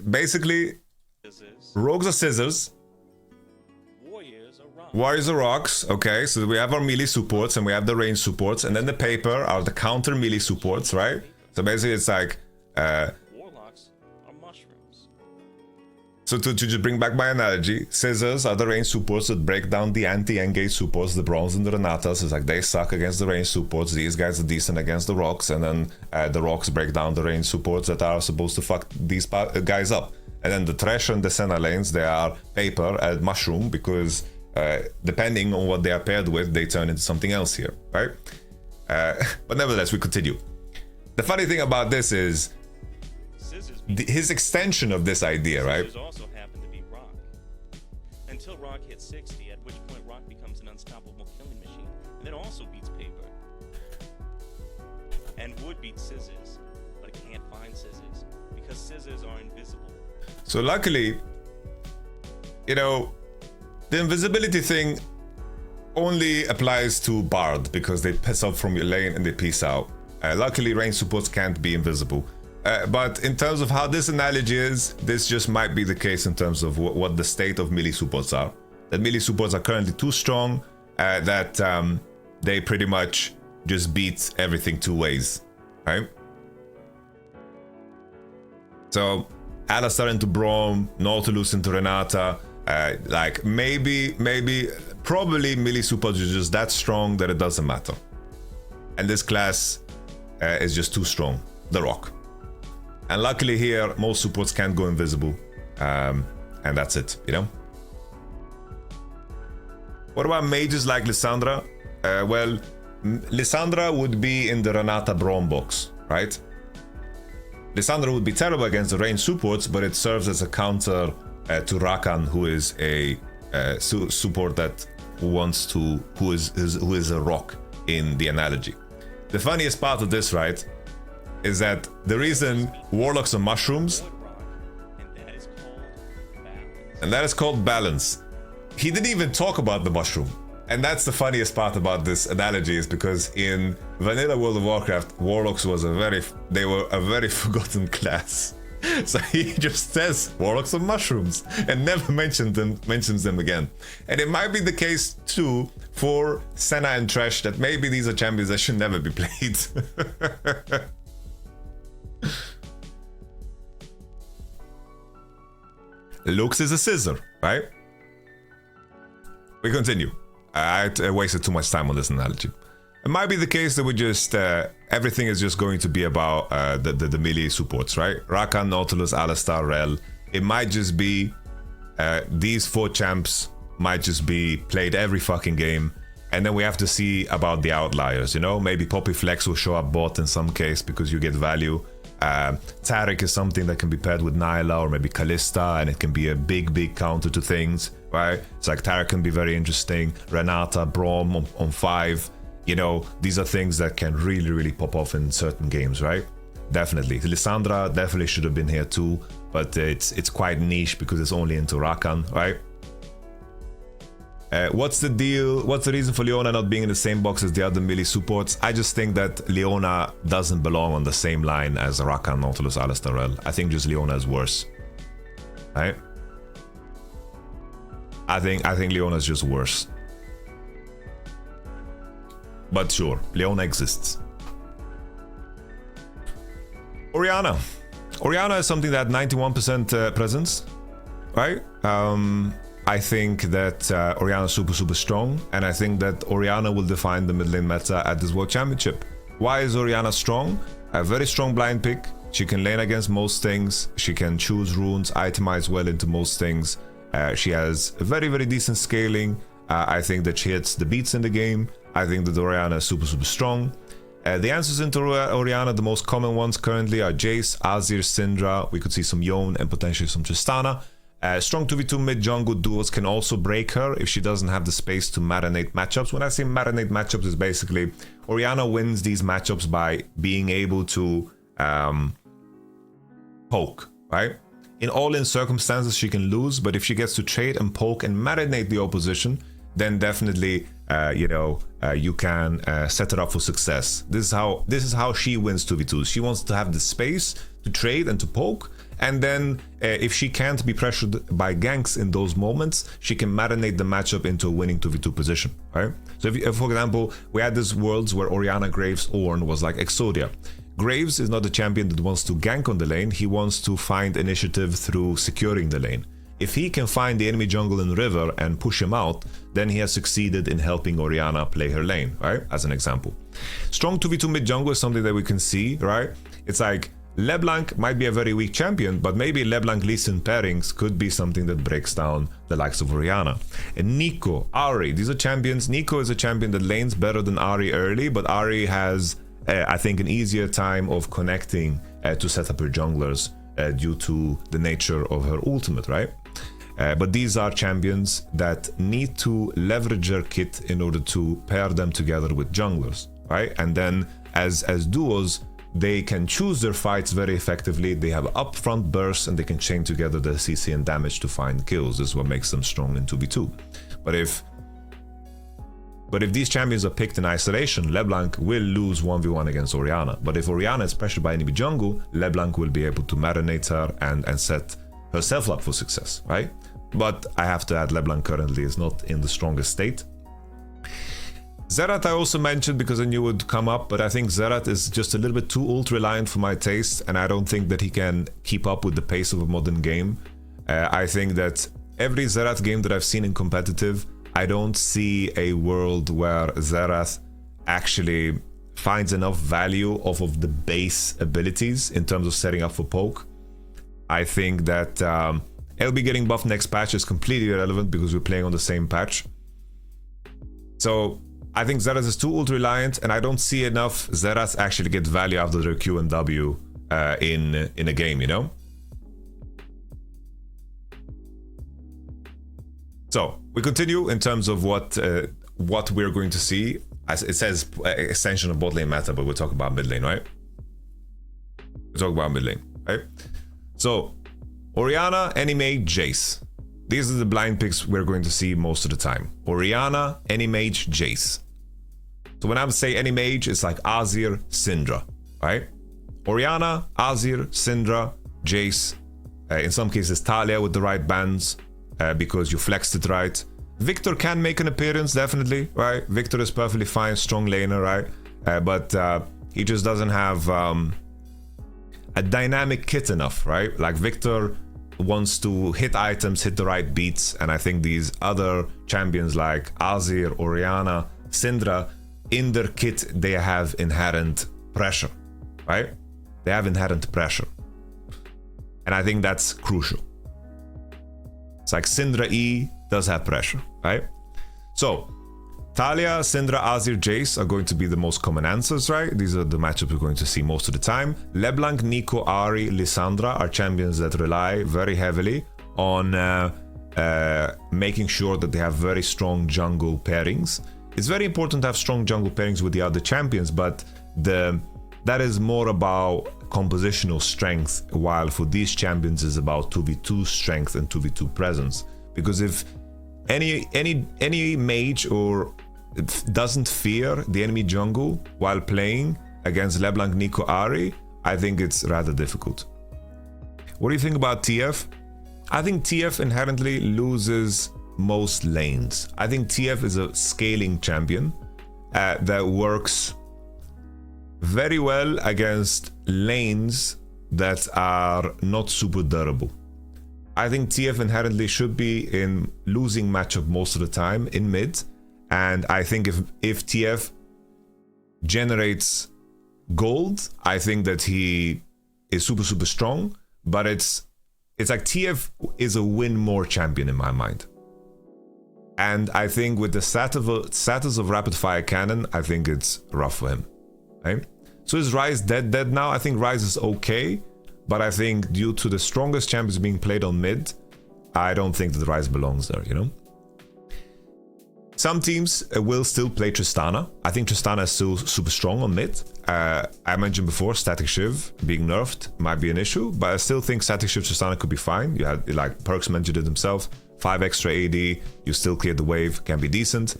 Basically, rogues are scissors, warriors are rocks. Okay, so we have our melee supports and we have the range supports, and then the paper are the counter melee supports, right? So basically, it's like warlocks are mushrooms. So to just bring back my analogy, scissors are the range supports that break down the anti-engage supports, the bronze and the Renatas. It's like they suck against the range supports. These guys are decent against the rocks, and then the rocks break down the range supports that are supposed to fuck these guys up. And then the Thresh and the Senna lanes, they are paper and mushroom because depending on what they are paired with, they turn into something else here, right? But nevertheless, we continue. The funny thing about this is his extension of this idea, right? Scissors also happen to be Rock. Until Rock hits 60, at which point Rock becomes an unstoppable killing machine, and then also beats Paper. And Wood beats Scissors, but it can't find Scissors, because Scissors are invisible. So luckily, you know, the invisibility thing only applies to Bard because they piss up from your lane and they peace out. Luckily, range supports can't be invisible. But in terms of how this analogy is, this just might be the case in terms of what the state of melee supports are. That melee supports are currently too strong, that they pretty much just beat everything two ways, right? So, Alistar into Braum, Nautilus into Renata, like probably melee supports are just that strong that it doesn't matter. And this class is just too strong, the Rock. And luckily here, most supports can't go invisible. And that's it, you know? What about mages like Lissandra? Well, Lissandra would be in the Renata Braum box, right? Lissandra would be terrible against the range supports, but it serves as a counter to Rakan, who is a support that who is a rock in the analogy. The funniest part of this, right, is that the reason Warlocks are mushrooms, and that is called balance. He didn't even talk about the mushroom. And that's the funniest part about this analogy, is because in vanilla World of Warcraft, Warlocks was a very forgotten class. So he just says Warlocks are mushrooms and never mentions them again. And it might be the case too for Senna and Thresh, that maybe these are champions that should never be played. Lux is a scissor, right? We continue. I wasted too much time on this analogy. It might be the case that we just everything is just going to be about the melee supports, right? Rakan, Nautilus, Alistar, Rel. It might just be these four champs might just be played every fucking game, and then we have to see about the outliers. You know, maybe Poppy Flex will show up bot in some case because you get value. Taric is something that can be paired with Nyla or maybe Kalista, and it can be a big counter to things, right? It's like Taric can be very interesting. Renata, Braum on 5. You know, these are things that can really pop off in certain games, right? Definitely. Lissandra definitely should have been here too, but it's quite niche because it's only into Rakan, right? What's the deal? What's the reason for Leona not being in the same box as the other melee supports? I just think that Leona doesn't belong on the same line as Rakan, Nautilus, Alistar, Rel. I think just Leona is worse, right? I think Leona is just worse. But sure, Leona exists. Orianna. Orianna is something that 91% presence, right? I think that Orianna is super strong, and I think that Orianna will define the mid lane meta at this World Championship. Why is Orianna strong? A very strong blind pick. She can lane against most things. She can choose runes, itemize well into most things. She has very decent scaling. I think that she hits the beats in the game. I think that Orianna is super strong. The answers into Orianna, the most common ones currently are Jace, Azir, Syndra. We could see some Yone and potentially some Tristana. Strong 2v2 mid jungle duos can also break her if she doesn't have the space to marinate matchups. When I say marinate matchups, is basically Orianna wins these matchups by being able to poke, right? In all-in circumstances, she can lose, but if she gets to trade and poke and marinate the opposition, then definitely, you can set her up for success. This is how she wins 2v2s. She wants to have the space to trade and to poke, and then if she can't be pressured by ganks in those moments, she can marinate the matchup into a winning 2v2 position, right? So if for example, we had these worlds where Orianna, Graves, Ornn was like Exodia. Graves is not a champion that wants to gank on the lane, he wants to find initiative through securing the lane. If he can find the enemy jungle in river and push him out, then he has succeeded in helping Orianna play her lane, right? As an example. Strong 2v2 mid jungle is something that we can see, right? It's like LeBlanc might be a very weak champion, but maybe LeBlanc Lee Sin pairings could be something that breaks down the likes of Orianna. And Nico, Ahri, these are champions. Nico is a champion that lanes better than Ahri early, but Ahri has, I think, an easier time of connecting to set up her junglers due to the nature of her ultimate, right? But these are champions that need to leverage their kit in order to pair them together with junglers, right? And then as duos, they can choose their fights very effectively. They have upfront bursts and they can chain together the CC and damage to find kills. This is what makes them strong in 2v2. But if these champions are picked in isolation, LeBlanc will lose 1v1 against Orianna. But if Orianna is pressured by enemy jungle, LeBlanc will be able to marinate her and set herself up for success, right? But I have to add, LeBlanc currently is not in the strongest state. Xerath I also mentioned because I knew it would come up, but I think Xerath is just a little bit too ult-reliant for my taste, and I don't think that he can keep up with the pace of a modern game. I think that every Xerath game that I've seen in competitive, I don't see a world where Xerath actually finds enough value off of the base abilities in terms of setting up for poke. I think that LB getting buffed next patch is completely irrelevant because we're playing on the same patch. So I think Xerath is too ult-reliant, and I don't see enough Xerath actually get value after their Q and W in a game, you know? So we continue in terms of what we're going to see. As it says extension of bot lane meta, but we'll talk about mid lane, right? We'll talk about mid lane, right? So Orianna, Anime, Jace. These are the blind picks we're going to see most of the time. Orianna, Animage, Jace. So when I say Animage, it's like Azir, Syndra, right? Orianna, Azir, Syndra, Jace. In some cases, Talia with the right bands because you flexed it right. Victor can make an appearance, definitely, right? Victor is perfectly fine, strong laner, right? But he just doesn't have a dynamic kit enough, right? Like Victor wants to hit items, hit the right beats, and I think these other champions like Azir, Orianna, Syndra, in their kit they have inherent pressure, right? They have inherent pressure, and I think that's crucial. It's like Syndra E does have pressure, right? So Talia, Syndra, Azir, Jace are going to be the most common answers, right? These are the matchups we're going to see most of the time. LeBlanc, Nico, Ahri, Lissandra are champions that rely very heavily on making sure that they have very strong jungle pairings. It's very important to have strong jungle pairings with the other champions, but that is more about compositional strength, while for these champions is about 2v2 strength and 2v2 presence. Because if any mage or doesn't fear the enemy jungle while playing against LeBlanc, Nico, Ahri, I think it's rather difficult. What do you think about TF? I think TF inherently loses most lanes. I think TF is a scaling champion that works very well against lanes that are not super durable. I think TF inherently should be in losing matchup most of the time in mid, and I think if TF generates gold, I think that he is super strong, but it's like TF is a win more champion in my mind. And I think with the status of Rapid Fire Cannon, I think it's rough for him, right? So is Ryze dead now? I think Ryze is okay, but I think due to the strongest champions being played on mid, I don't think that Ryze belongs there, you know? Some teams will still play Tristana. I think Tristana is still super strong on mid. I mentioned before, Static Shiv being nerfed might be an issue, but I still think Static Shiv Tristana could be fine. You had, like Perks mentioned it himself, 5 extra AD, you still clear the wave, can be decent.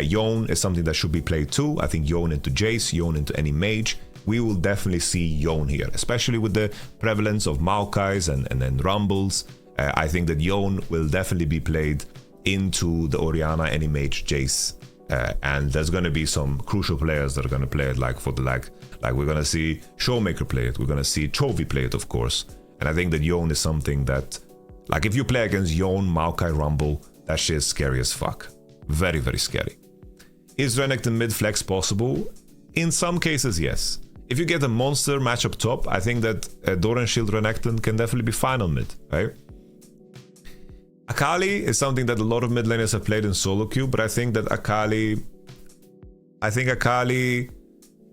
Yone is something that should be played too. I think Yone into Jace, Yone into any mage. We will definitely see Yone here, especially with the prevalence of Maokais and then Rumbles. I think that Yone will definitely be played into the Orianna, any mage, Jace. And there's going to be some crucial players that are going to play it, like we're going to see Showmaker play it, we're going to see Chovy play it, of course. And I think that Yone is something that, like, if you play against Yone, Maokai, Rumble, that shit is scary as fuck. Very scary. Is Renekton mid flex possible? In some cases, yes. if you get a monster match up top, I think that Doran Shield Renekton can definitely be fine on mid, right? Akali is something that a lot of mid laners have played in solo queue, but I think Akali,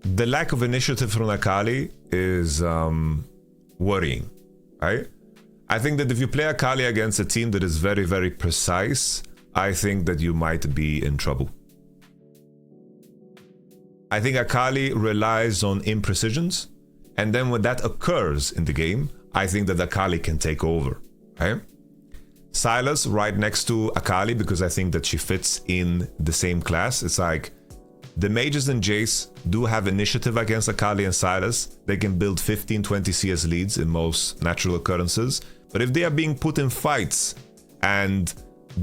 the lack of initiative from Akali is worrying, right? I think that if you play Akali against a team that is very, very precise, I think that you might be in trouble. I think Akali relies on imprecisions, and then when that occurs in the game, I think that Akali can take over, right? Sylas right next to Akali, because I think that she fits in the same class. It's like the mages and Jace do have initiative against Akali and Sylas. They can build 15-20 CS leads in most natural occurrences, but if they are being put in fights and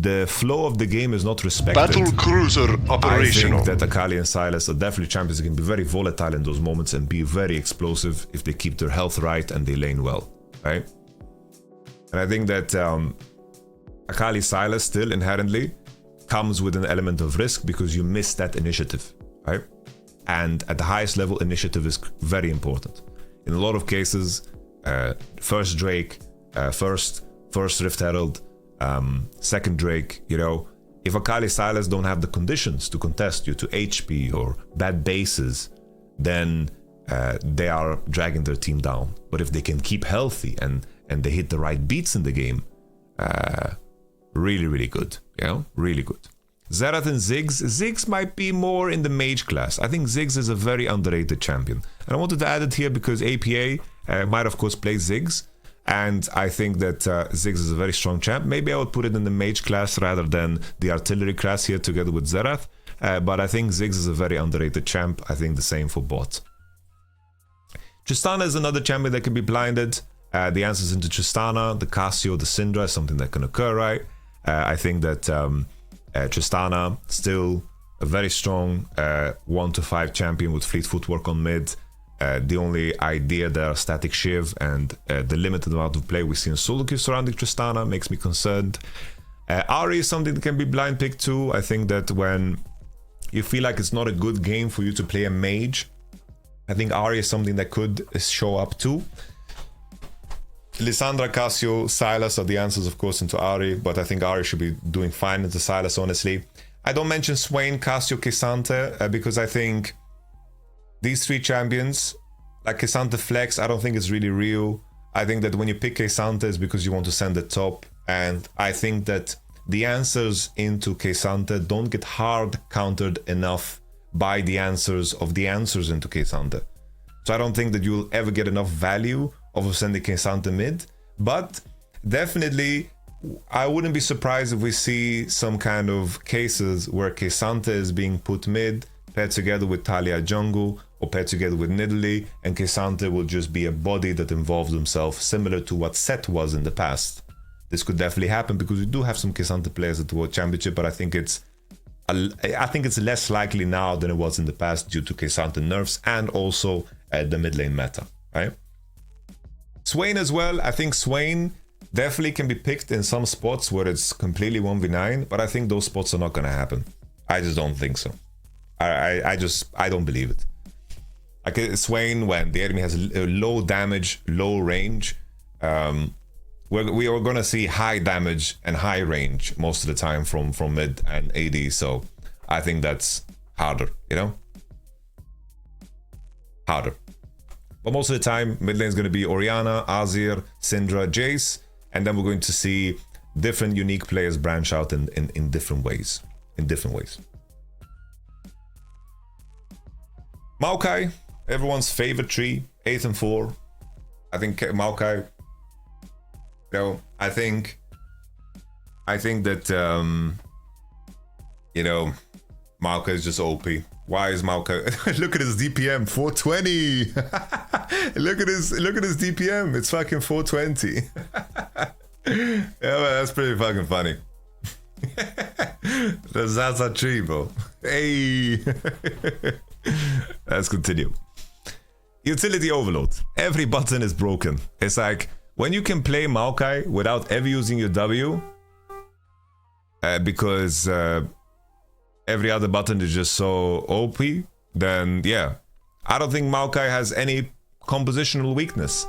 the flow of the game is not respected, Battle cruiser operational. I think that Akali and Sylas are definitely champions that can be very volatile in those moments and be very explosive if they keep their health right and they lane well, right? And I think that Akali Sylas still inherently comes with an element of risk because you miss that initiative, right? And at the highest level, initiative is very important. In a lot of cases, first Drake, first Rift Herald, second Drake, you know, if Akali Sylas don't have the conditions to contest you to HP or bad bases, then they are dragging their team down. But if they can keep healthy and they hit the right beats in the game, really, really good, you know, really good. Xerath and Ziggs. Ziggs might be more in the mage class. I think Ziggs is a very underrated champion. And I wanted to add it here because APA might, of course, play Ziggs. And I think that Ziggs is a very strong champ. Maybe I would put it in the mage class rather than the artillery class here together with Xerath. But I think Ziggs is a very underrated champ. I think the same for bot. Tristana is another champion that can be blinded. The answers into Tristana, the Cassio, the Syndra is something that can occur, right? I think that Tristana, still a very strong 1-5 champion with fleet footwork on mid. The only idea there, static Shiv, and the limited amount of play we see in solo queue surrounding Tristana makes me concerned. Ahri is something that can be blind picked too. I think that when you feel like it's not a good game for you to play a mage, I think Ahri is something that could show up too. Lissandra, Cassio, Sylas are the answers, of course, into Ahri, but I think Ahri should be doing fine into Sylas, honestly. I don't mention Swain, Cassio, K'Sante, because I think these three champions, like K'Sante Flex, I don't think it's really real. I think that when you pick K'Sante, it's because you want to send it top, and I think that the answers into K'Sante don't get hard countered enough by the answers of the answers into K'Sante. So I don't think that you'll ever get enough value of sending K'Sante mid, but definitely I wouldn't be surprised if we see some kind of cases where K'Sante is being put mid, paired together with Talia jungle, or paired together with Nidalee, and K'Sante will just be a body that involves himself, similar to what Set was in the past. This could definitely happen because we do have some K'Sante players at the World Championship, but I think it's less likely now than it was in the past due to K'Sante nerfs and also the mid lane meta, right? Swain as well. I think Swain definitely can be picked in some spots where it's completely 1v9, but I think those spots are not going to happen. I just don't think so. I don't believe it. Like Swain, when the enemy has a low damage, low range, we are going to see high damage and high range most of the time from mid and AD, so I think that's harder, you know? Harder. But most of the time, mid lane is going to be Orianna, Azir, Syndra, Jace, and then we're going to see different unique players branch out in different ways. Maokai, everyone's favorite tree, 8 and 4. I think Maokai, you know, I think that you know, Maokai is just OP. Why is Maokai? Look at his DPM, 420. look at his DPM. It's fucking 420. Yeah, man, that's pretty fucking funny. That's a tree, bro. Hey. Let's continue. Utility overload. Every button is broken. It's like when you can play Maokai without ever using your W, because every other button is just so OP, then yeah, I don't think Maokai has any compositional weakness.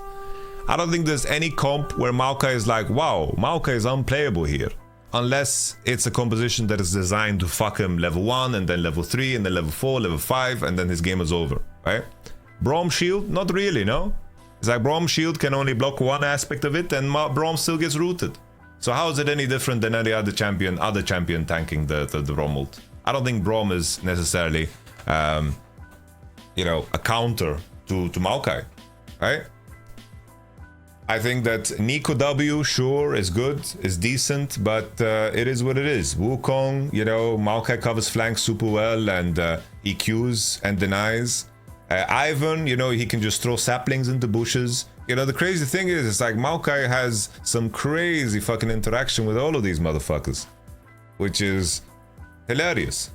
I don't think there's any comp where Maokai is like, wow, Maokai is unplayable here. Unless it's a composition that is designed to fuck him level 1 and then level 3 and then level 4, level 5, and then his game is over, right? Braum Shield? Not really, no? It's like Braum Shield can only block one aspect of it and Braum still gets rooted. So how is it any different than any other champion tanking the Braum ult? I don't think Braum is necessarily, you know, a counter to Maokai, right? I think that Nico W, sure, is good, is decent, but it is what it is. Wukong, you know, Maokai covers flanks super well and EQs and denies. Ivan, you know, he can just throw saplings into bushes. You know, the crazy thing is, it's like Maokai has some crazy fucking interaction with all of these motherfuckers, which is hilarious.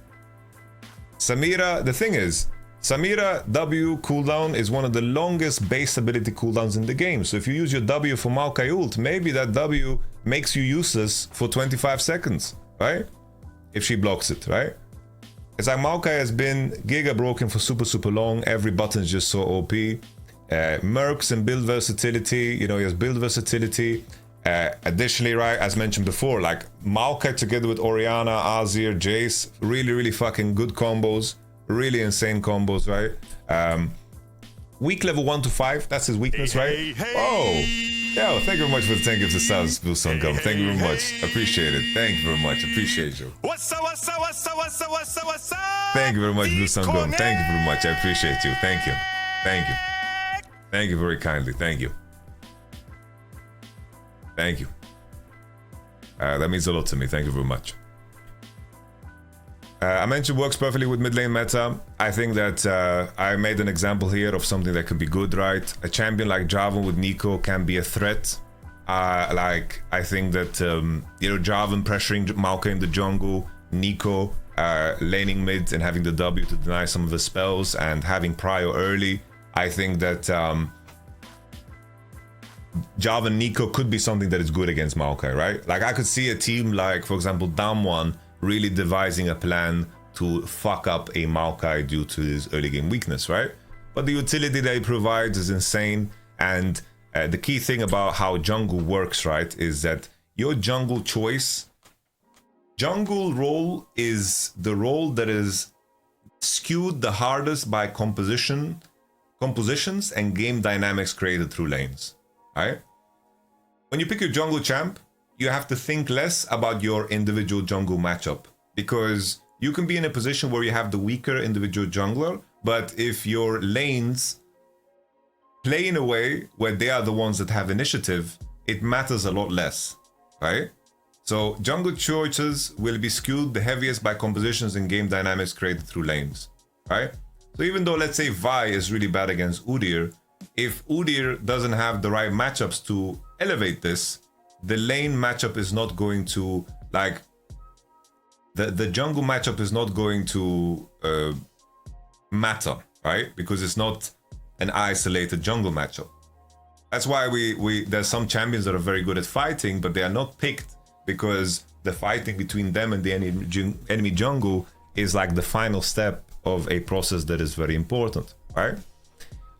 Samira, the thing is, Samira W cooldown is one of the longest base ability cooldowns in the game. So if you use your W for Maokai ult, maybe that W makes you useless for 25 seconds, right? If she blocks it, right? It's like Maokai has been giga broken for super long. Every button is just so OP. Mercs and build versatility, you know, he has build versatility. Additionally, right, as mentioned before, like Maokai together with Orianna, Azir, Jace, really fucking good combos. Really insane combos, right? Weak level 1 to 5, that's his weakness, right? Oh, yeah, well, thank you very much for the 10 gifts of subs, Busan Gum. Thank you very much. Appreciate it. Thank you very much. Appreciate you. What's up? Thank you very much, Busan Gum. Thank you very much. I appreciate you. Thank you. Thank you. Thank you very kindly. Thank you. Thank you. That means a lot to me. Thank you very much. I mentioned works perfectly with mid lane meta. I think that I made an example here of something that can be good, right? A champion like Jarvan with Nico can be a threat. Like, I think that, you know, Jarvan pressuring Maokai in the jungle, Nico laning mid and having the W to deny some of the spells and having prio early. I think that Jarvan Nico could be something that is good against Maokai, right? Like, I could see a team like, for example, Damwon really devising a plan to fuck up a Maokai due to his early game weakness, right? But the utility that he provides is insane, and the key thing about how jungle works, right, is that your jungle choice, jungle role is the role that is skewed the hardest by compositions and game dynamics created through lanes, right? When you pick your jungle champ, you have to think less about your individual jungle matchup, because you can be in a position where you have the weaker individual jungler, but if your lanes play in a way where they are the ones that have initiative, it matters a lot less, right? So jungle choices will be skewed the heaviest by compositions and game dynamics created through lanes, right? So even though, let's say, Vi is really bad against Udyr, if Udyr doesn't have the right matchups to elevate this, the lane matchup is not going to, like, the jungle matchup is not going to matter, right? Because it's not an isolated jungle matchup. That's why there's some champions that are very good at fighting, but they are not picked because the fighting between them and the enemy jungle is like the final step of a process that is very important, right?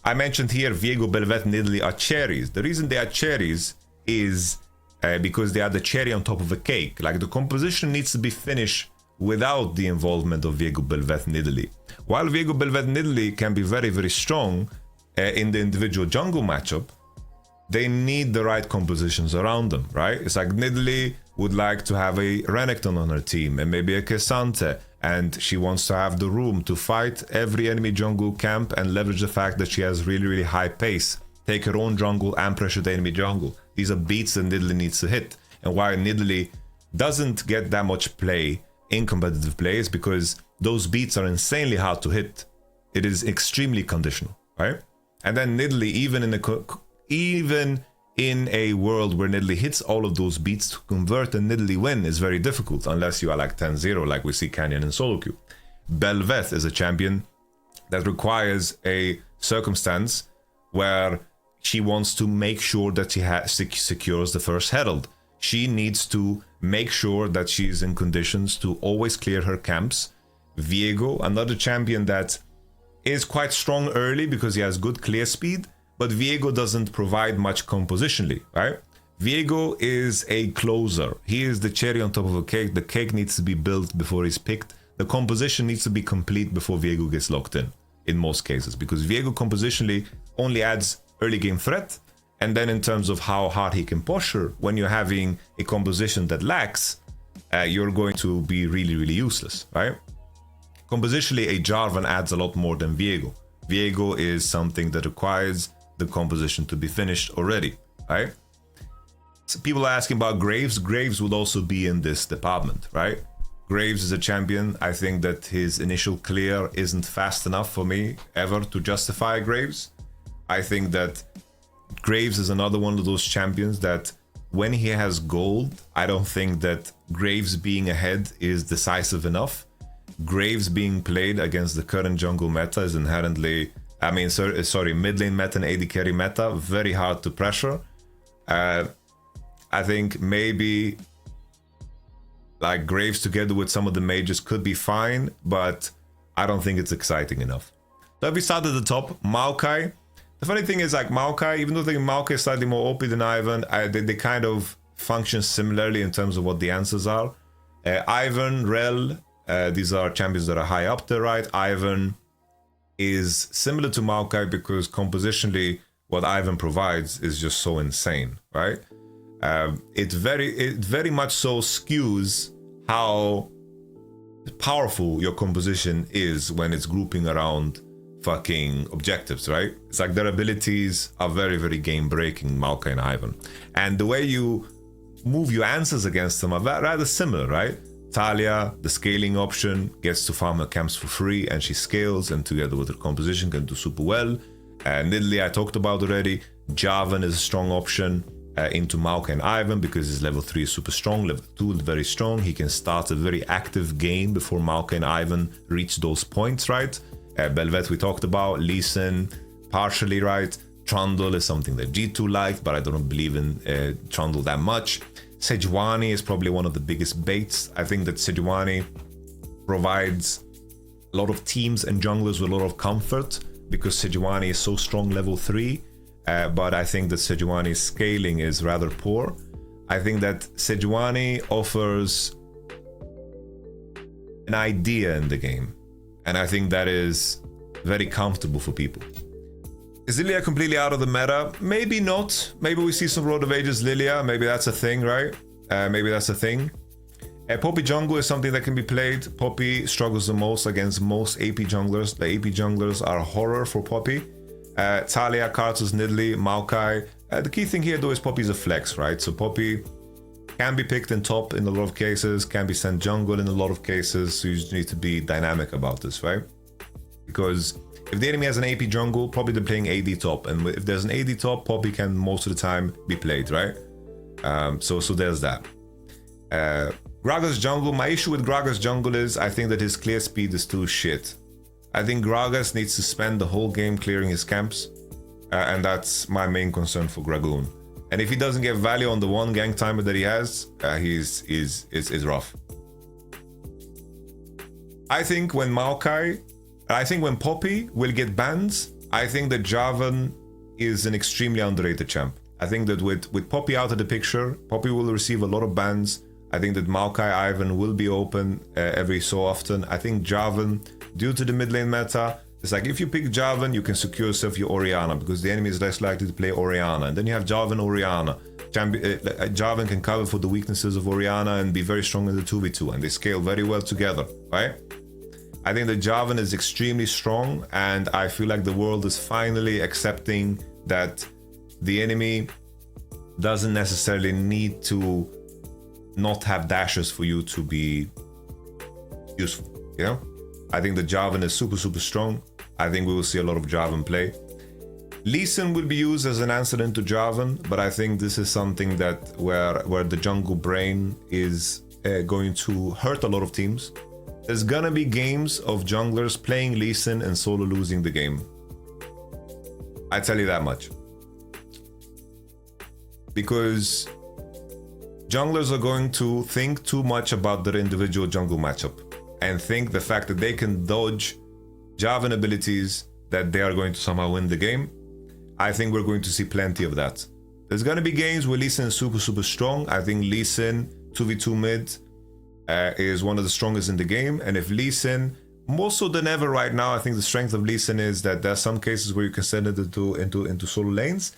I mentioned here Viego, Bel'Veth, Nidalee are cherries. The reason they are cherries is because they are the cherry on top of a cake. Like, the composition needs to be finished without the involvement of Viego, Bel'Veth, Nidalee. While Viego, Bel'Veth, Nidalee can be very strong in the individual jungle matchup, they need the right compositions around them, right? It's like Nidalee would like to have a Renekton on her team and maybe a K'Sante, and she wants to have the room to fight every enemy jungle camp and leverage the fact that she has really high pace, take her own jungle and pressure the enemy jungle. These are beats that Nidalee needs to hit. And why Nidalee doesn't get that much play in competitive play is because those beats are insanely hard to hit. It is extremely conditional, right? And then Nidalee, even in a world where Nidalee hits all of those beats, to convert a Nidalee win is very difficult unless you are like 10-0 like we see Canyon in solo queue. Bel'Veth is a champion that requires a circumstance where she wants to make sure that she secures the first herald. She needs to make sure that she's in conditions to always clear her camps. Viego, another champion that is quite strong early because he has good clear speed, but Viego doesn't provide much compositionally, right? Viego is a closer. He is the cherry on top of a cake. The cake needs to be built before he's picked. The composition needs to be complete before Viego gets locked in most cases, because Viego compositionally only adds early game threat, and then in terms of how hard he can posture, when you're having a composition that lacks, you're going to be really, really useless, right? Compositionally, a Jarvan adds a lot more than Viego. Viego is something that requires the composition to be finished already, right? So people are asking about Graves. Graves would also be in this department, right? Graves is a champion. I think that his initial clear isn't fast enough for me ever to justify Graves. I think that Graves is another one of those champions that when he has gold, I don't think that Graves being ahead is decisive enough. Graves being played against the current jungle meta is inherently, mid lane meta and AD carry meta, very hard to pressure. I think maybe like Graves together with some of the mages could be fine, but I don't think it's exciting enough. So if we start at the top, Maokai. The funny thing is, like Maokai, even though I think Maokai is slightly more OP than Ivan, they kind of function similarly in terms of what the answers are. Ivan, Rel, these are champions that are high up there, right? Ivan is similar to Maokai because compositionally what Ivan provides is just so insane, right? It very much so skews how powerful your composition is when it's grouping around fucking objectives, right? It's like their abilities are very, very game breaking, Maokai and Ivan. And the way you move your answers against them are rather similar, right? Talia, the scaling option, gets to farm her camps for free and she scales, and together with her composition can do super well. Nidalee I talked about already. Jarvan is a strong option into Maokai and Ivan because his level 3 is super strong, level 2 is very strong. He can start a very active game before Maokai and Ivan reach those points, right? Bel'Veth we talked about, Lee Sin partially, right? Trundle is something that G2 liked, but I don't believe in Trundle that much. Sejuani is probably one of the biggest baits. I think that Sejuani provides a lot of teams and junglers with a lot of comfort because Sejuani is so strong level 3, but I think that Sejuani's scaling is rather poor. I think that Sejuani offers an idea in the game, and I think that is very comfortable for people. Is Lilia completely out of the meta? Maybe not. Maybe we see some Road of Ages Lilia. Maybe that's a thing, right? Maybe that's a thing. Poppy jungle is something that can be played. Poppy struggles the most against most AP junglers. The AP junglers are horror for Poppy. Talia, Karthus, Nidalee, Maokai. The key thing here though is Poppy's a flex, right? So Poppy can be picked in top in a lot of cases, can be sent jungle in a lot of cases. So you just need to be dynamic about this, right? Because if the enemy has an AP jungle, probably they're playing AD top, and if there's an AD top, Poppy can most of the time be played, right? So there's that. Gragas jungle, my issue with Gragas jungle is I think that his clear speed is too shit. I think Gragas needs to spend the whole game clearing his camps, and that's my main concern for Gragoon. And if he doesn't get value on the one gank timer that he has, he's rough. I think when when Poppy will get bans, I think that Jarvan is an extremely underrated champ. I think that with Poppy out of the picture, Poppy will receive a lot of bans. I think that Maokai Ivan will be open every so often. I think Jarvan, due to the mid lane meta, it's like if you pick Jarvan, you can secure yourself your Orianna because the enemy is less likely to play Orianna. And then you have Jarvan Orianna. Jarvan can cover for the weaknesses of Orianna and be very strong in the 2v2, and they scale very well together, right? I think that Jarvan is extremely strong, and I feel like the world is finally accepting that the enemy doesn't necessarily need to not have dashes for you to be useful, you know? I think that Jarvan is super, super strong. I think we will see a lot of Jarvan play. Lee Sin will be used as an answer into Jarvan, but I think this is something that where the jungle brain is going to hurt a lot of teams. There's gonna be games of junglers playing Lee Sin and solo losing the game. I tell you that much. Because junglers are going to think too much about their individual jungle matchup and think the fact that they can dodge Javan abilities, that they are going to somehow win the game. I think we're going to see plenty of that. There's going to be games where Lee Sin is super strong. I think Lee Sin 2v2 mid is one of the strongest in the game. And if Lee Sin, more so than ever right now, I think the strength of Lee Sin is that there are some cases where you can send it into solo lanes.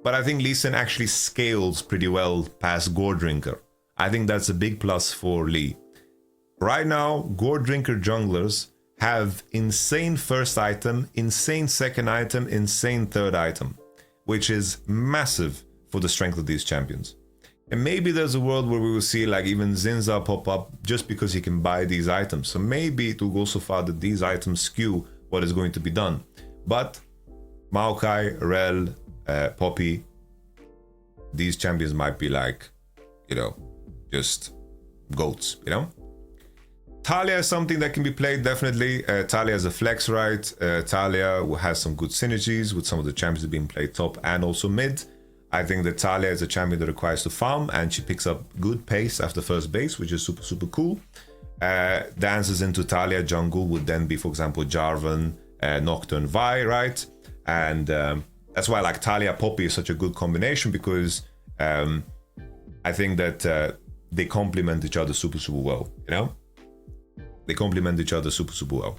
But I think Lee Sin actually scales pretty well past Gore Drinker. I think that's a big plus for Lee. Right now, Gore Drinker junglers have insane first item, insane second item, insane third item, which is massive for the strength of these champions. And maybe there's a world where we will see like even Zinza pop up just because he can buy these items. So maybe it will go so far that these items skew what is going to be done. But Maokai, Rel, Poppy, these champions might be like, you know, just goats, you know? Talia is something that can be played, definitely. Talia is a flex, right? Talia has some good synergies with some of the champions being played top and also mid. I think that Talia is a champion that requires to farm, and she picks up good pace after first base, which is super cool. Dances into Talia jungle would then be, for example, Jarvan, Nocturne, Vi, right? And that's why like Talia Poppy is such a good combination, because I think that they complement each other super well, you know? They complement each other super well.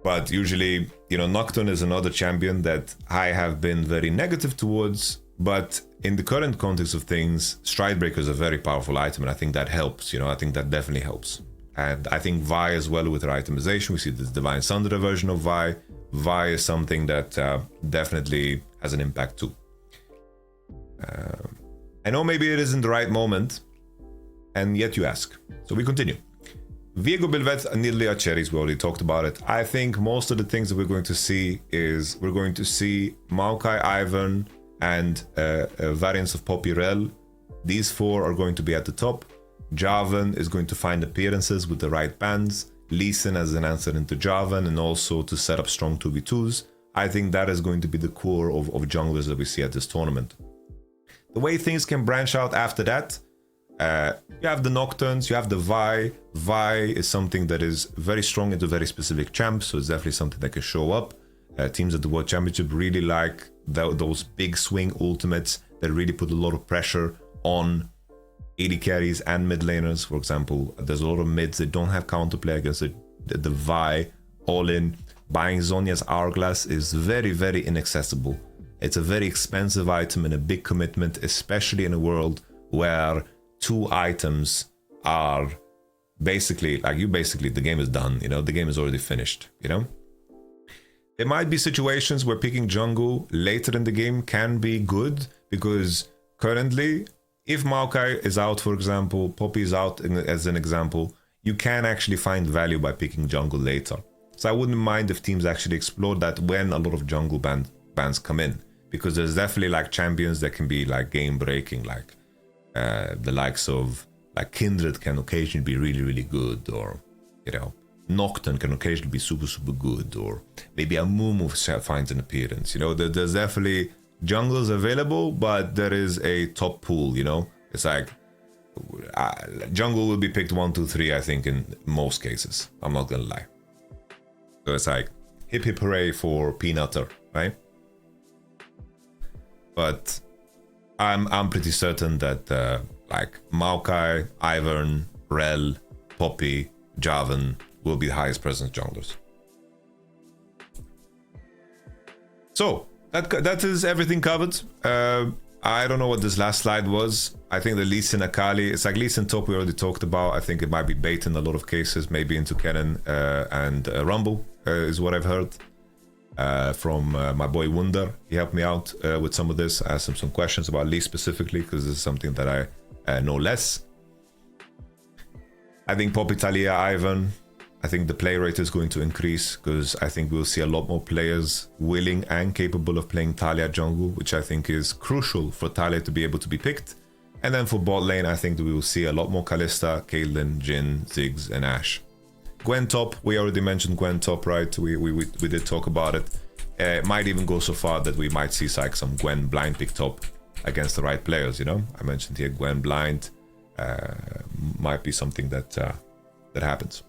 But usually, you know, Nocturne is another champion that I have been very negative towards, but in the current context of things, Stridebreaker is a very powerful item, and I think that helps, you know, I think that definitely helps. And I think Vi as well with her itemization, we see this Divine Sundra version of Vi. Vi is something that definitely has an impact too. I know maybe it isn't the right moment, and yet you ask. So we continue. Viego Bilvet and Nidalee Cherries, we already talked about it. I think most of the things that we're going to see is we're going to see Maokai, Ivern, and variants of Poppy Rel. These four are going to be at the top. Javan is going to find appearances with the right bans. Lee Sin as an answer into Javan, and also to set up strong 2v2s. I think that is going to be the core of junglers that we see at this tournament. The way things can branch out after that, you have the Nocturnes, you have the Vi. Vi is something that is very strong into very specific champs, so it's definitely something that can show up. Teams at the World Championship really like those big swing ultimates that really put a lot of pressure on AD carries and mid laners. For example, there's a lot of mids that don't have counterplay against the Vi all-in. Buying Zhonya's Hourglass is very inaccessible. It's a very expensive item and a big commitment, especially in a world where 2 items are basically the game is done, you know, the game is already finished, you know. There might be situations where picking jungle later in the game can be good, because currently if Maokai is out, for example, Poppy is out as an example, you can actually find value by picking jungle later. So I wouldn't mind if teams actually explore that when a lot of jungle bans come in, because there's definitely like champions that can be like game breaking, like the likes of like Kindred can occasionally be really good, or you know, Nocturne can occasionally be super good, or maybe a Mumu finds an appearance. You know, there's definitely junglers available, but there is a top pool, you know. It's like jungle will be picked 1, 2, 3, I think, in most cases. I'm not gonna lie. So it's like hip hooray for Peanutter, right? But I'm pretty certain that like Maokai, Ivern, Rel, Poppy, Javan will be the highest presence junglers. So that is everything covered. I don't know what this last slide was. I think the Lee Sin Akali, it's like Lee Sin top we already talked about. I think it might be bait in a lot of cases, maybe into Cannon and Rumble is what I've heard from my boy Wunder. He helped me out with some of this. I asked him some questions about Lee specifically, because this is something that I know less. I think Poppy, Talia, Ivan, I think the play rate is going to increase, because I think we'll see a lot more players willing and capable of playing Talia jungle, which I think is crucial for Talia to be able to be picked. And then for bot lane, I think that we will see a lot more Kalista, Caitlyn, Jhin, Ziggs, and Ashe. Gwen top, we already mentioned Gwen top, right? We did talk about it. It might even go so far that we might see like some Gwen blind pick top against the right players, you know? I mentioned here Gwen blind might be something that happens.